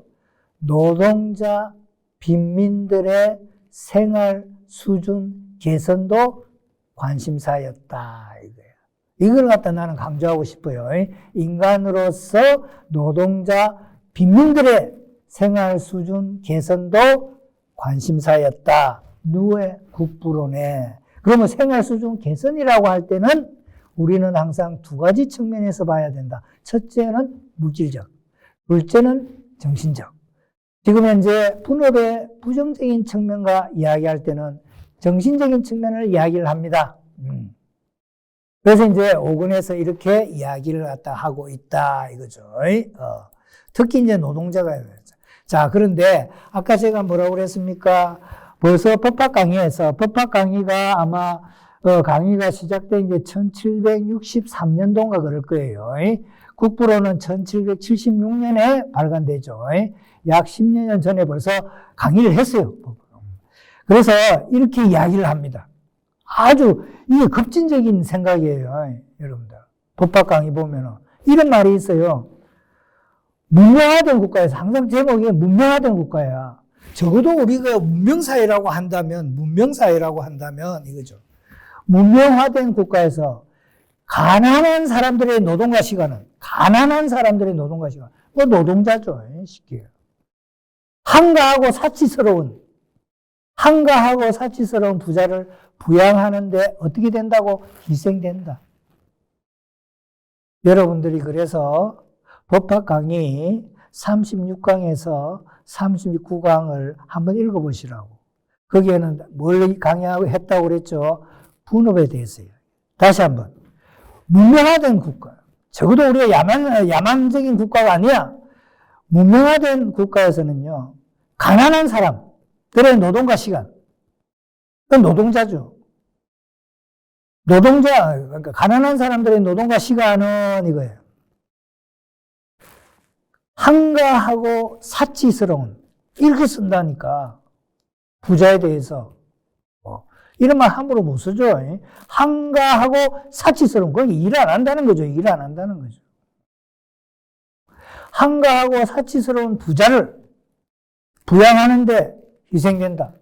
노동자, 빈민들의 생활 수준 개선도 관심사였다 이거예요. 이걸 갖다 나는 강조하고 싶어요. 인간으로서 노동자, 빈민들의 생활 수준 개선도 관심사였다. 누구의? 국부론에. 그러면 생활 수준 개선이라고 할 때는 우리는 항상 두 가지 측면에서 봐야 된다. 첫째는 물질적, 둘째는 정신적. 지금 현재 분업의 부정적인 측면과 이야기할 때는 정신적인 측면을 이야기를 합니다. 그래서 이제 5권에서 이렇게 이야기를 갖다 하고 있다 이거죠. 특히 이제 노동자가. 자, 그런데 아까 제가 뭐라고 그랬습니까? 벌써 법학 강의에서, 법학 강의가 아마 강의가 시작된 게 1763년도인가 그럴 거예요. 국부로는 1776년에 발간되죠. 약 10년 전에 벌써 강의를 했어요. 그래서 이렇게 이야기를 합니다. 아주 이게 급진적인 생각이에요. 여러분들. 법학 강의 보면은 이런 말이 있어요. 문명화된 국가에서 항상 제목이 문명화된 국가야. 적어도 우리가 문명사회라고 한다면 이거죠. 문명화된 국가에서 가난한 사람들의 노동과 시간은 뭐 노동자죠. 쉽게. 한가하고 사치스러운 부자를 부양하는데 어떻게 된다고? 희생된다. 여러분들이 그래서 법학 강의 36강에서 39강을 한번 읽어보시라고. 거기에는 뭘 강의하고 했다고 그랬죠? 분업에 대해서요. 다시 한번. 문명화된 국가. 적어도 우리가 야만적인 국가가 아니야. 문명화된 국가에서는요, 가난한 사람들의 노동과 시간. 그건 노동자죠. 그러니까 가난한 사람들의 노동과 시간은 이거예요. 한가하고 사치스러운, 이렇게 쓴다니까. 부자에 대해서. 이런 말 함부로 못 쓰죠. 한가하고 사치스러운, 그건 일 안 한다는 거죠. 한가하고 사치스러운 부자를 부양하는데 희생된다.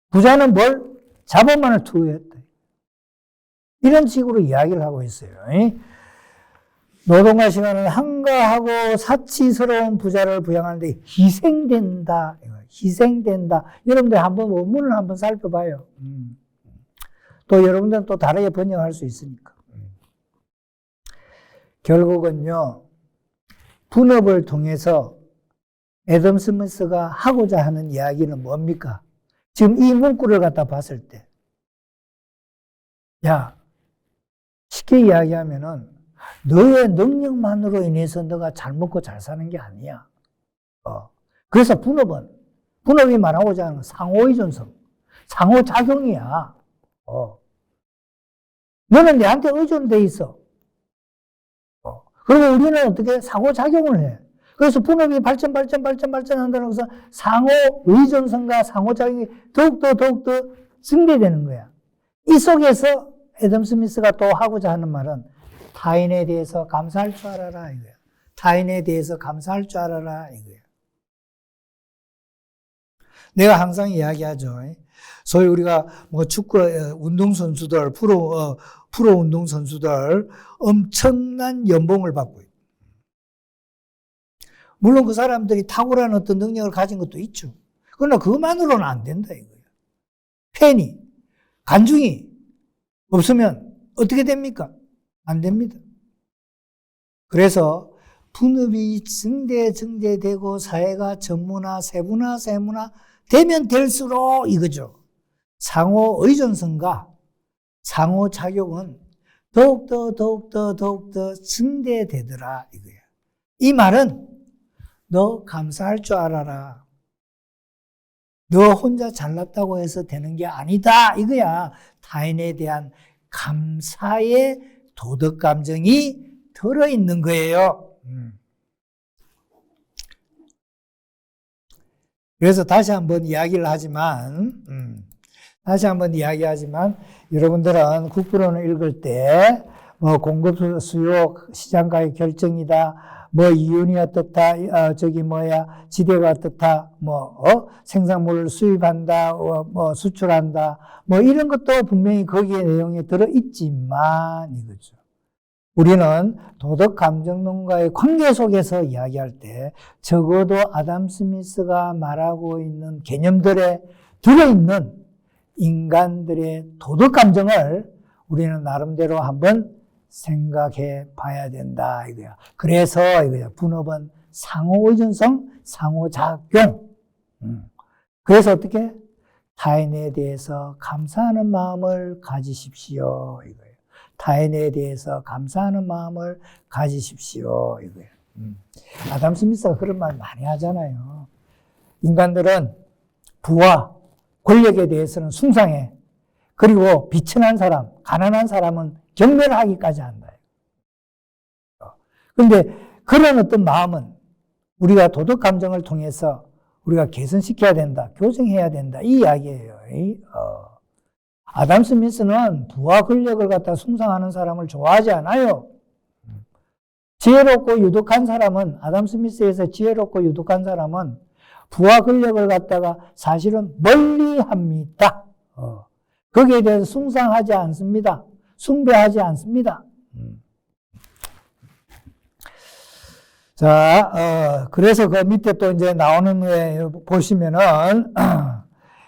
부자는 뭘? 자본만을 투여했다. 이런 식으로 이야기를 하고 있어요. 노동과 시간은 한가하고 사치스러운 부자를 부양하는데 희생된다. 여러분들 한번 원문을 한번 살펴봐요. 또 여러분들은 또 다르게 번역할 수 있으니까. 결국은요, 분업을 통해서 애덤 스미스가 하고자 하는 이야기는 뭡니까? 지금 이 문구를 갖다 봤을 때, 야, 쉽게 이야기하면은 너의 능력만으로 인해서 너가 잘 먹고 잘 사는 게 아니야. 그래서 분업이 말하고자 하는 상호의존성, 상호작용이야. 너는 내한테 의존돼 있어. 그리고 우리는 어떻게 상호작용을 해. 그래서 분업이 발전한다는 것은 상호의존성과 상호작용이 더욱더 증대되는 거야. 이 속에서 애덤 스미스가 또 하고자 하는 말은 타인에 대해서 감사할 줄 알아라 이거야. 내가 항상 이야기하죠. 소위 우리가 뭐 축구 운동선수들, 프로 운동선수들 엄청난 연봉을 받고 있고. 물론 그 사람들이 탁월한 어떤 능력을 가진 것도 있죠. 그러나 그것만으로는 안 된다 이거예요. 팬이, 관중이 없으면 어떻게 됩니까? 안 됩니다. 그래서 분업이 증대되고 사회가 전문화, 세분화 되면 될수록 이거죠. 상호 의존성과 상호 작용은 더욱더 증대되더라 이거야. 이 말은 너 감사할 줄 알아라. 너 혼자 잘났다고 해서 되는 게 아니다 이거야. 타인에 대한 감사의 도덕 감정이 들어있는 거예요. 그래서 다시 한번 이야기하지만 여러분들은 국부론을 읽을 때 뭐 공급 수요 시장가의 결정이다. 뭐 이윤이 어떻다. 지대가 어떻다. 생산물을 수입한다. 뭐 수출한다. 뭐 이런 것도 분명히 거기에 내용에 들어 있지만 이거죠. 우리는 도덕 감정론과의 관계 속에서 이야기할 때 적어도 아담 스미스가 말하고 있는 개념들에 들어있는 인간들의 도덕 감정을 우리는 나름대로 한번 생각해 봐야 된다 이거야. 그래서 이거야. 분업은 상호의존성, 상호작용. 그래서 어떻게? 타인에 대해서 감사하는 마음을 가지십시오 이거예요. 타인에 대해서 감사하는 마음을 가지십시오. 이거예요. 아담 스미스가 그런 말 많이 하잖아요. 인간들은 부와 권력에 대해서는 숭상해. 그리고 비천한 사람, 가난한 사람은 경멸하기까지 한다. 그런데 그런 어떤 마음은 우리가 도덕 감정을 통해서 우리가 개선시켜야 된다, 교정해야 된다, 이 이야기예요. 아담 스미스는 부와 권력을 갖다 숭상하는 사람을 좋아하지 않아요. 지혜롭고 유독한 사람은, 아담 스미스에서 지혜롭고 유독한 사람은 부와 권력을 갖다가 사실은 멀리 합니다. 거기에 대해서 숭상하지 않습니다. 숭배하지 않습니다. 자, 그래서 그 밑에 또 이제 나오는 게 보시면은,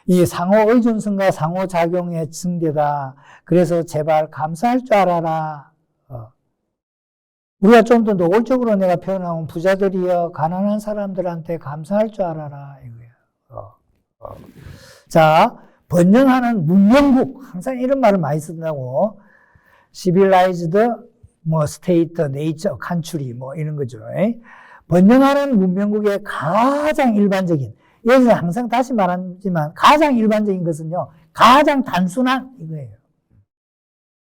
이 상호 의존성과 상호작용의 증대다. 그래서 제발 감사할 줄 알아라. 우리가 좀 더 노골적으로 내가 표현하면 부자들이여 가난한 사람들한테 감사할 줄 알아라. 이거야. 자, 번영하는 문명국. 항상 이런 말을 많이 쓴다고. civilized, state, nature, country, 이런 거죠. 번영하는 문명국의 가장 일반적인, 여기서 항상 다시 말하지만 가장 일반적인 것은요, 가장 단순한 이거예요.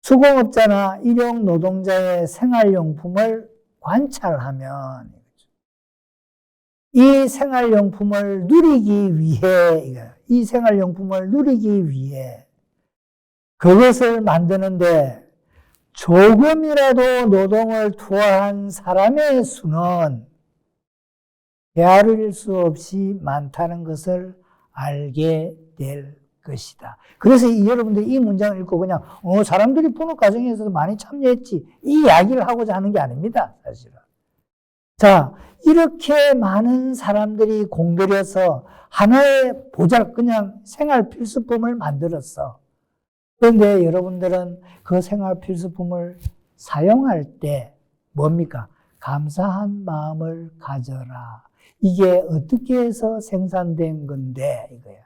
수공업자나 일용 노동자의 생활용품을 관찰하면 이 생활용품을 누리기 위해 그것을 만드는데 조금이라도 노동을 투하한 사람의 수는 헤아릴 수 없이 많다는 것을 알게 될 것이다. 그래서 여러분들이 이 문장을 읽고 그냥 사람들이 분업 과정에서 많이 참여했지 이 이야기를 하고자 하는 게 아닙니다. 사실은. 자, 이렇게 많은 사람들이 공들여서 하나의 그냥 생활 필수품을 만들었어. 그런데 여러분들은 그 생활 필수품을 사용할 때 뭡니까? 감사한 마음을 가져라. 이게 어떻게 해서 생산된 건데 이거야.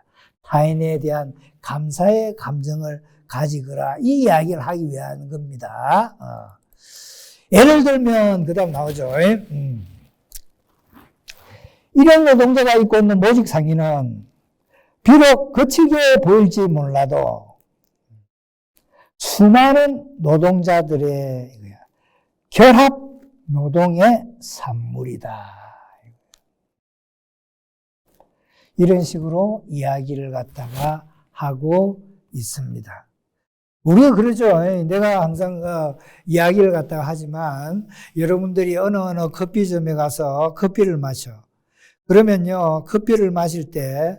타인에 대한 감사의 감정을 가지거라. 이 이야기를 하기 위한 겁니다. 예를 들면 그 다음 나오죠. 일용 노동자가 입고 있는 모직 상의는 비록 거칠게 보일지 몰라도 수많은 노동자들의 결합 노동의 산물이다. 이런 식으로 이야기를 갖다가 하고 있습니다. 우리가 그러죠. 내가 항상 이야기를 갖다가 하지만 여러분들이 어느 커피점에 가서 커피를 마셔. 그러면요, 커피를 마실 때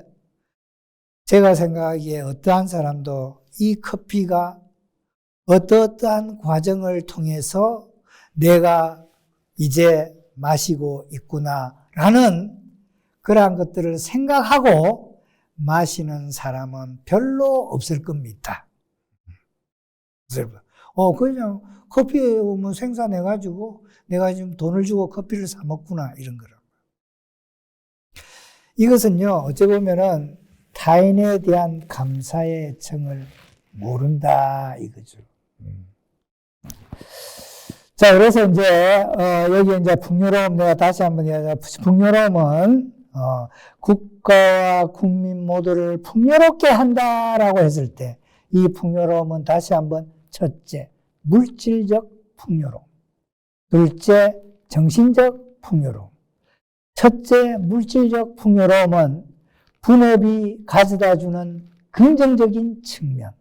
제가 생각하기에 어떠한 사람도 이 커피가 어떠한 과정을 통해서 내가 이제 마시고 있구나라는 그러한 것들을 생각하고 마시는 사람은 별로 없을 겁니다. 그냥 커피 생산해가지고 내가 지금 돈을 주고 커피를 사 먹구나, 이런 거라고. 이것은요, 어찌 보면은 타인에 대한 감사의 정을 모른다, 이거죠. 자, 그래서 이제, 여기 이제 풍요로움 내가 다시 한번 이야기하자. 풍요로움은, 국가와 국민 모두를 풍요롭게 한다라고 했을 때, 이 풍요로움은 다시 한번 첫째, 물질적 풍요로움. 둘째, 정신적 풍요로움. 첫째, 물질적 풍요로움은 분업이 가져다 주는 긍정적인 측면.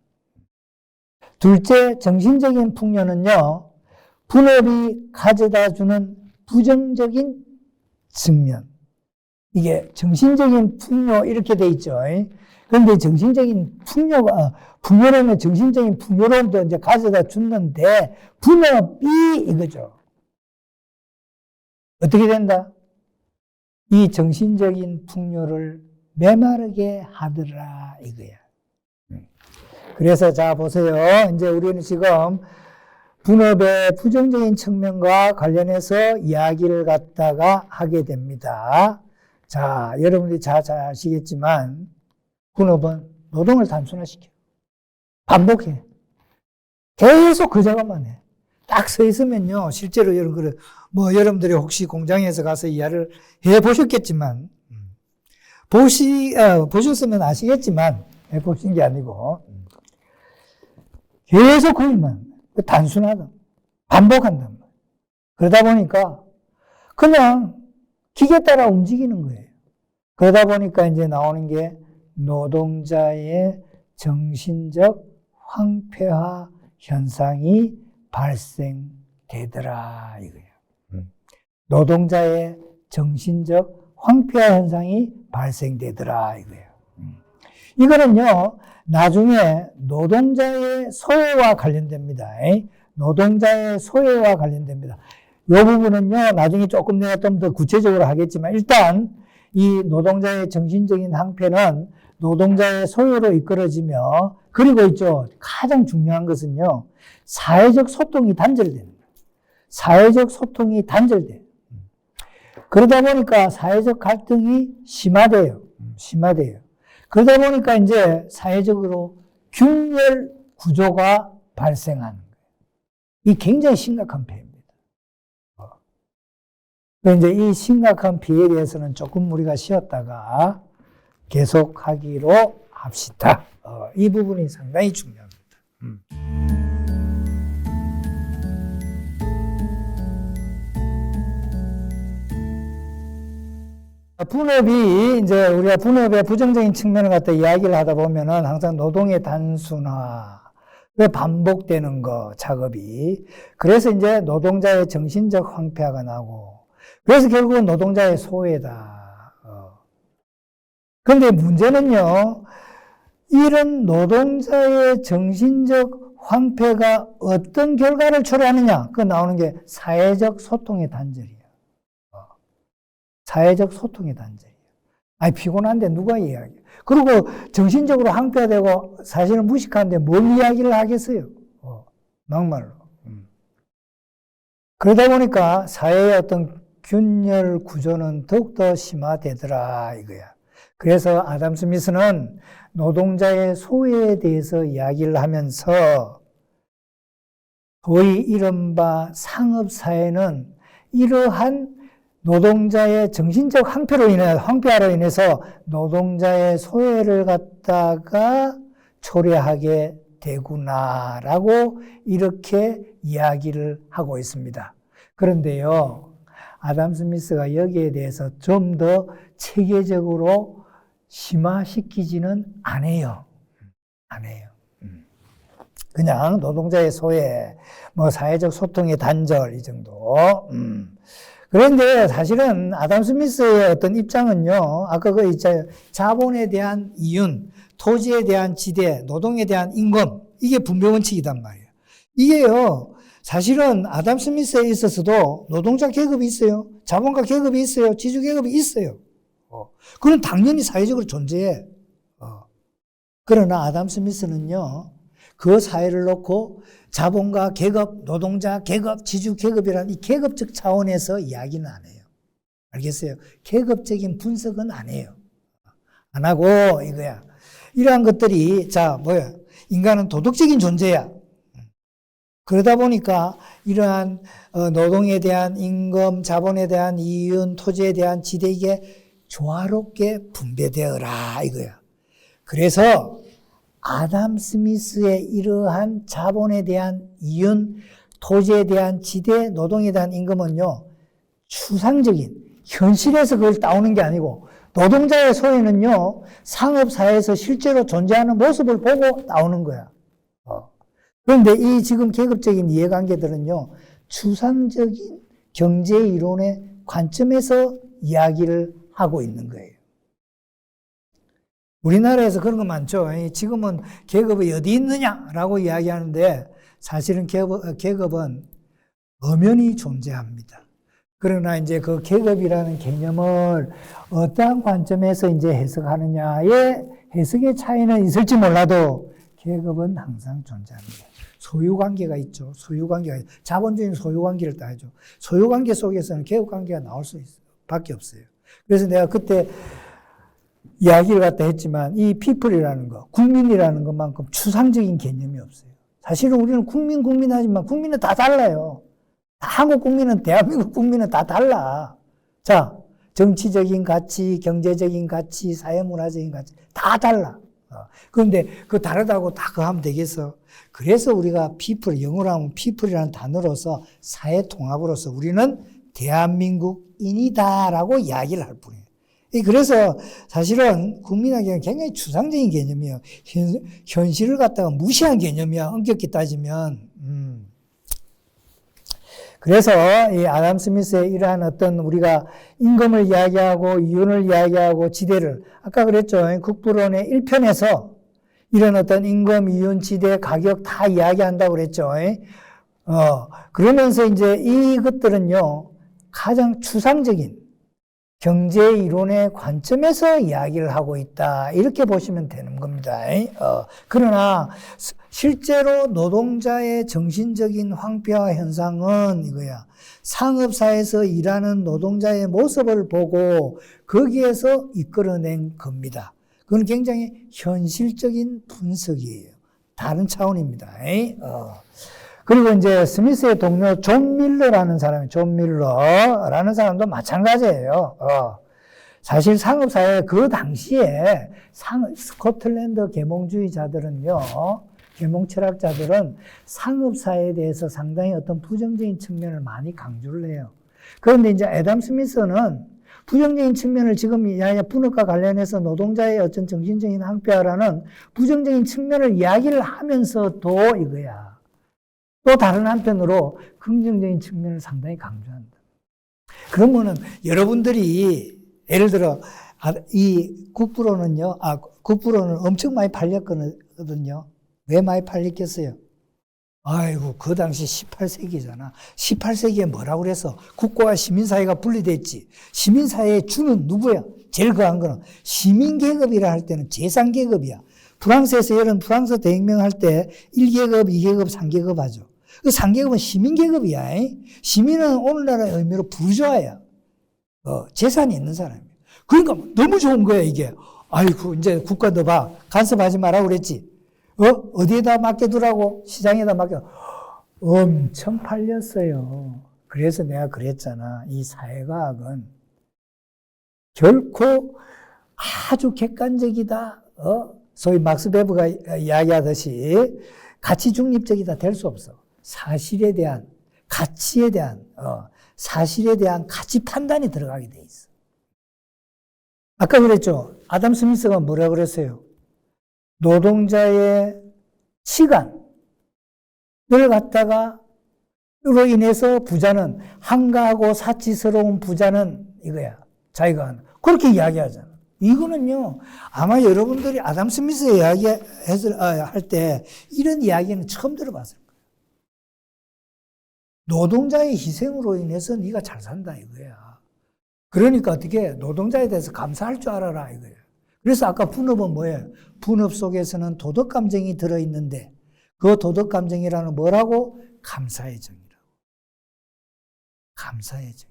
둘째, 정신적인 풍요는요, 분업이 가져다 주는 부정적인 측면. 이게 정신적인 풍요 이렇게 돼 있죠. 그런데 정신적인 풍요로움의 정신적인 풍요로움도 이제 가져다 주는데 분업이 이거죠. 어떻게 된다? 이 정신적인 풍요를 메마르게 하더라 이거야. 그래서 자 보세요. 이제 우리는 지금 분업의 부정적인 측면과 관련해서 이야기를 갖다가 하게 됩니다. 자, 여러분들이 잘 아시겠지만 분업은 노동을 단순화시켜. 반복해. 계속 그 작업만 해. 딱 서 있으면요. 실제로 여러분들이 혹시 공장에서 가서 이해를 해 보셨겠지만, 보셨으면 아시겠지만, 해 보신 게 아니고, 계속 거기만, 단순하다. 반복한다. 그러다 보니까, 그냥 기계 따라 움직이는 거예요. 그러다 보니까 이제 나오는 게 노동자의 정신적 황폐화 현상이 발생되더라, 이거예요. 노동자의 정신적 황폐화 현상이 발생되더라, 이거예요. 이거는요, 나중에 노동자의 소외와 관련됩니다. 노동자의 소외와 관련됩니다. 이 부분은요, 나중에 조금 내가 좀 더 구체적으로 하겠지만, 일단, 이 노동자의 정신적인 황폐는 노동자의 소외로 이끌어지며, 그리고 있죠, 가장 중요한 것은요, 사회적 소통이 단절되는 거예요. 사회적 소통이 단절돼요. 그러다 보니까 사회적 갈등이 심화돼요. 그러다 보니까 이제 사회적으로 균열 구조가 발생하는 거예요. 이 굉장히 심각한 피해입니다. 이제 이 심각한 피해에 대해서는 조금 우리가 쉬었다가 계속하기로 합시다. 이 부분이 상당히 중요합니다. 분업이 이제 우리가 분업의 부정적인 측면을 갖다 이야기를 하다 보면은 항상 노동의 단순화, 반복되는 거 작업이 그래서 이제 노동자의 정신적 황폐화가 나고 그래서 결국은 노동자의 소외다. 그런데 문제는요, 이런 노동자의 정신적 황폐가 어떤 결과를 초래하느냐? 그 나오는 게 사회적 소통의 단절이에요. 사회적 소통의 단절이에요. 아니, 피곤한데 누가 이야기해요? 그리고 정신적으로 황폐화되고 사실은 무식한데 뭘 이야기를 하겠어요? 막말로. 그러다 보니까 사회의 어떤 균열 구조는 더욱더 심화되더라, 이거야. 그래서 아담 스미스는 노동자의 소외에 대해서 이야기를 하면서 소위 이른바 상업사회는 이러한 노동자의 정신적 황폐화로 인해서 노동자의 소외를 갖다가 초래하게 되구나라고 이렇게 이야기를 하고 있습니다. 그런데요, 아담 스미스가 여기에 대해서 좀 더 체계적으로 심화시키지는 않아요. 그냥 노동자의 소외, 사회적 소통의 단절, 이 정도. 그런데 사실은 아담 스미스의 어떤 입장은요, 아까 그 있잖아요. 자본에 대한 이윤, 토지에 대한 지대, 노동에 대한 임금, 이게 분배 원칙이단 말이에요. 이게요, 사실은 아담 스미스에 있어서도 노동자 계급이 있어요. 자본가 계급이 있어요. 지주 계급이 있어요. 그건 당연히 사회적으로 존재해. 그러나 아담 스미스는요, 그 사회를 놓고 자본가 계급, 노동자 계급, 지주 계급이라는 이 계급적 차원에서 이야기는 안 해요. 알겠어요? 계급적인 분석은 안 해요. 안 하고 이거야. 이러한 것들이 인간은 도덕적인 존재야. 그러다 보니까 이러한 노동에 대한 임금, 자본에 대한 이윤, 토지에 대한 지대 이게 조화롭게 분배되어라 이거야. 그래서 아담 스미스의 이러한 자본에 대한 이윤, 토지에 대한 지대, 노동에 대한 임금은요, 추상적인, 현실에서 그걸 따오는 게 아니고, 노동자의 소외는요, 상업사회에서 실제로 존재하는 모습을 보고 나오는 거야. 그런데 이 지금 계급적인 이해관계들은요, 추상적인 경제 이론의 관점에서 이야기를 하고 있는 거예요. 우리나라에서 그런 거 많죠. 지금은 계급이 어디 있느냐라고 이야기하는데 사실은 계급은 엄연히 존재합니다. 그러나 이제 그 계급이라는 개념을 어떠한 관점에서 이제 해석하느냐의 해석의 차이는 있을지 몰라도 계급은 항상 존재합니다. 소유관계가 있죠. 자본주의는 소유관계를 따야죠. 소유관계 속에서는 계급관계가 나올 밖에 없어요. 그래서 내가 그때 이야기를 갖다 했지만 이 people이라는 거, 국민이라는 것만큼 추상적인 개념이 없어요. 사실은 우리는 국민하지만 국민은 다 달라요. 한국 국민은, 대한민국 국민은 다 달라. 자, 정치적인 가치, 경제적인 가치, 사회문화적인 가치, 다 달라. 그런데 그 다르다고 다 그거 하면 되겠어. 그래서 우리가 people, 영어로 하면 people이라는 단어로서 사회통합으로서 우리는 대한민국인이다라고 이야기를 할 뿐이에요. 그래서 사실은 국민학교는 굉장히 추상적인 개념이에요. 현실을 갖다가 무시한 개념이야. 엄격히 따지면. 그래서 이 아담 스미스의 이러한 어떤 우리가 임금을 이야기하고 이윤을 이야기하고 지대를 아까 그랬죠. 국부론의 1편에서 이런 어떤 임금, 이윤, 지대, 가격 다 이야기한다고 그랬죠. 그러면서 이제 이것들은요 가장 추상적인 경제 이론의 관점에서 이야기를 하고 있다. 이렇게 보시면 되는 겁니다. 그러나 실제로 노동자의 정신적인 황폐화 현상은 이거야. 상업사에서 일하는 노동자의 모습을 보고 거기에서 이끌어낸 겁니다. 그건 굉장히 현실적인 분석이에요. 다른 차원입니다. 그리고 이제 스미스의 동료 존 밀러라는 사람도 마찬가지예요. 사실 상업사회 그 당시에 스코틀랜드 계몽주의자들은요, 계몽 철학자들은 상업사회에 대해서 상당히 어떤 부정적인 측면을 많이 강조를 해요. 그런데 이제 애덤 스미스는 부정적인 측면을 지금 분업과 관련해서 노동자의 어떤 정신적인 황폐화라는 부정적인 측면을 이야기를 하면서도 이거야. 또 다른 한편으로 긍정적인 측면을 상당히 강조한다. 그러면은 여러분들이 예를 들어 이 국부론은 엄청 많이 팔렸거든요. 왜 많이 팔렸겠어요? 아이고, 그 당시 18세기잖아. 18세기에 뭐라고 그래서 국가와 시민사회가 분리됐지. 시민사회의 주는 누구야? 제일 거한 거는 시민계급이라 할 때는 제3계급이야. 프랑스에서 여름 프랑스 대혁명 할 때 1계급, 2계급, 3계급 하죠. 그 3계급은 시민계급이야. 시민은 오늘날의 의미로 부르주아야. 재산이 있는 사람이야. 그러니까 너무 좋은 거야, 이게. 아이고, 이제 국가 너 봐. 간섭하지 마라고 그랬지. 어디에다 맡겨두라고? 시장에다 맡겨. 엄청 팔렸어요. 그래서 내가 그랬잖아. 이 사회과학은 결코 아주 객관적이다. 소위 막스 베버가 이야기하듯이 가치 중립적이다 될 수 없어. 사실에 대한, 가치에 대한, 사실에 대한 가치 판단이 들어가게 돼 있어. 아까 그랬죠. 아담 스미스가 뭐라 그랬어요? 노동자의 시간을 갖다가 으로 인해서 부자는 한가하고 사치스러운 부자는 이거야. 자기가 하는. 그렇게 이야기하잖아. 이거는요, 아마 여러분들이 아담 스미스 할 때 이런 이야기는 처음 들어봤을 거예요. 노동자의 희생으로 인해서 네가 잘 산다 이거야. 그러니까 어떻게 노동자에 대해서 감사할 줄 알아라 이거야. 그래서 아까 분업은 뭐예요? 분업 속에서는 도덕 감정이 들어있는데 그 도덕 감정이라는 뭐라고? 감사의 정이라고. 감사의 정.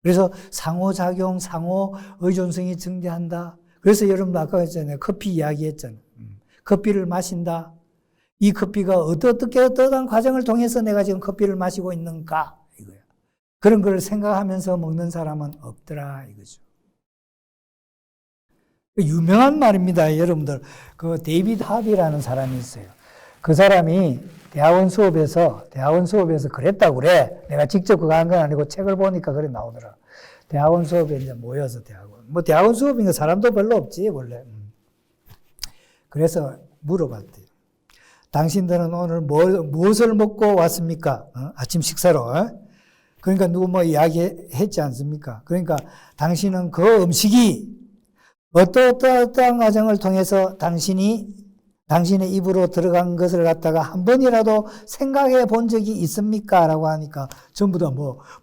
그래서 상호작용, 상호 의존성이 증대한다. 그래서 여러분도 아까 했잖아요. 커피 이야기했잖아요. 커피를 마신다. 이 커피가 어떠한 과정을 통해서 내가 지금 커피를 마시고 있는가? 이거야. 그런 걸 생각하면서 먹는 사람은 없더라. 이거죠. 유명한 말입니다. 여러분들. 그 데이비드 하비라는 사람이 있어요. 그 사람이 대학원 수업에서 그랬다고 그래. 내가 직접 그거 한 건 아니고 책을 보니까 그래 나오더라. 대학원 수업에 이제 모여서 대학원 수업이니까 사람도 별로 없지, 원래. 그래서 물어봤대요. 당신들은 오늘 무엇을 먹고 왔습니까? 아침 식사로. 그러니까 누구 뭐 이야기했지 않습니까? 그러니까 당신은 그 음식이 어떠한 과정을 통해서 당신의 입으로 들어간 것을 갖다가 한 번이라도 생각해 본 적이 있습니까? 라고 하니까 전부 다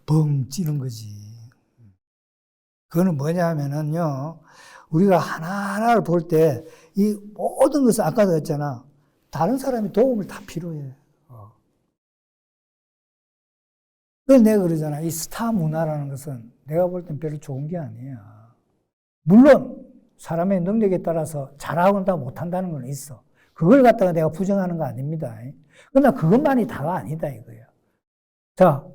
벙 찌는 거지. 그거는 뭐냐 하면은요, 우리가 하나하나를 볼 때 이 모든 것을 아까도 했잖아. 다른 사람이 도움을 다 필요해. 그래서 내가 그러잖아. 이 스타 문화라는 것은 내가 볼 땐 별로 좋은 게 아니야. 물론 사람의 능력에 따라서 잘하거나 못한다는 건 있어. 그걸 갖다가 내가 부정하는 거 아닙니다. 그러나 그것만이 다가 아니다 이거예요. 자,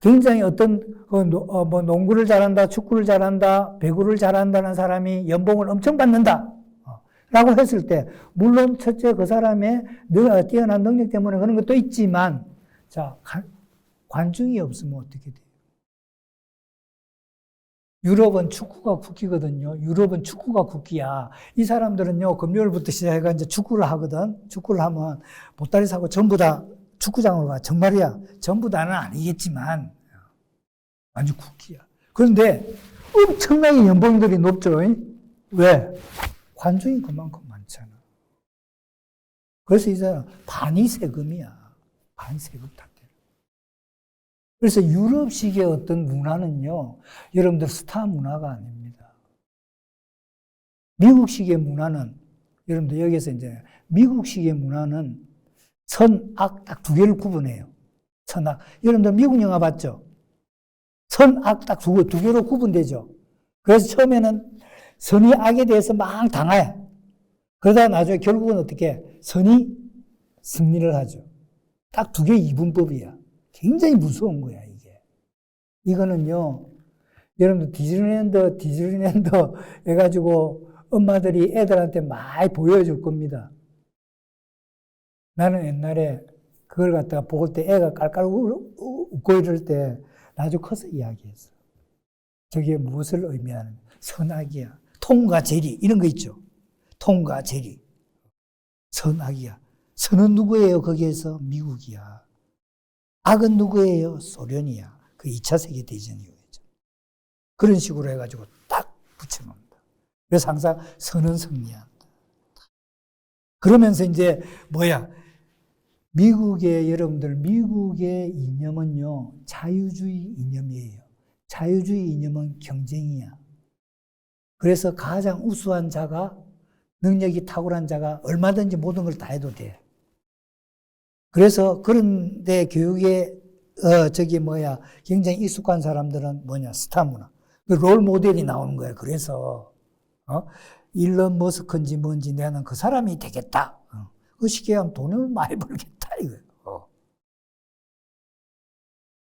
굉장히 어떤 뭐 농구를 잘한다, 축구를 잘한다, 배구를 잘한다는 사람이 연봉을 엄청 받는다 라고 했을 때 물론 첫째 그 사람의 뛰어난 능력 때문에 그런 것도 있지만 자, 관중이 없으면 어떻게 돼요? 유럽은 축구가 국기거든요. 유럽은 축구가 국기야. 이 사람들은요, 금요일부터 시작해가 이제 축구를 하거든. 축구를 하면 보따리 사고 전부 다 축구장으로 가. 정말이야. 전부 다는 아니겠지만, 아주 국기야. 그런데 엄청나게 연봉들이 높죠. 왜? 관중이 그만큼 많잖아. 그래서 이 사람 반이 세금이야. 반 세금 다. 그래서 유럽식의 어떤 문화는요, 여러분들 스타 문화가 아닙니다. 미국식의 문화는, 여러분들 여기서 이제, 미국식의 문화는 선, 악 딱 두 개를 구분해요. 선, 악. 여러분들 미국 영화 봤죠? 선, 악 딱 두 개로 구분되죠? 그래서 처음에는 선이 악에 대해서 막 당해. 그러다가 나중에 결국은 어떻게, 선이 승리를 하죠. 딱 두 개의 이분법이야. 굉장히 무서운 거야, 이게. 이거는요, 여러분들 디즈니랜드 해가지고 엄마들이 애들한테 많이 보여줄 겁니다. 나는 옛날에 그걸 갖다가 볼 때 애가 깔깔 웃고 이럴 때 나중에 커서 이야기했어. 저게 무엇을 의미하는, 선악이야. 통과 제리, 이런 거 있죠. 통과 제리. 선악이야. 선은 누구예요? 거기에서 미국이야. 악은 누구예요? 소련이야. 그 2차 세계대전이죠. 그런 식으로 해가지고 딱 붙여놓는다. 그래서 항상 선은 승리한다. 그러면서 이제 여러분들, 미국의 이념은요, 자유주의 이념이에요. 자유주의 이념은 경쟁이야. 그래서 가장 우수한 자가, 능력이 탁월한 자가 얼마든지 모든 걸 다 해도 돼. 그래서 그런데 교육에 굉장히 익숙한 사람들은 스타 문화. 그 롤 모델이 나오는 거예요. 그래서 일론 머스크인지 뭔지 나는 그 사람이 되겠다. 그 쉽게 하면 돈을 많이 벌겠다 이거예요.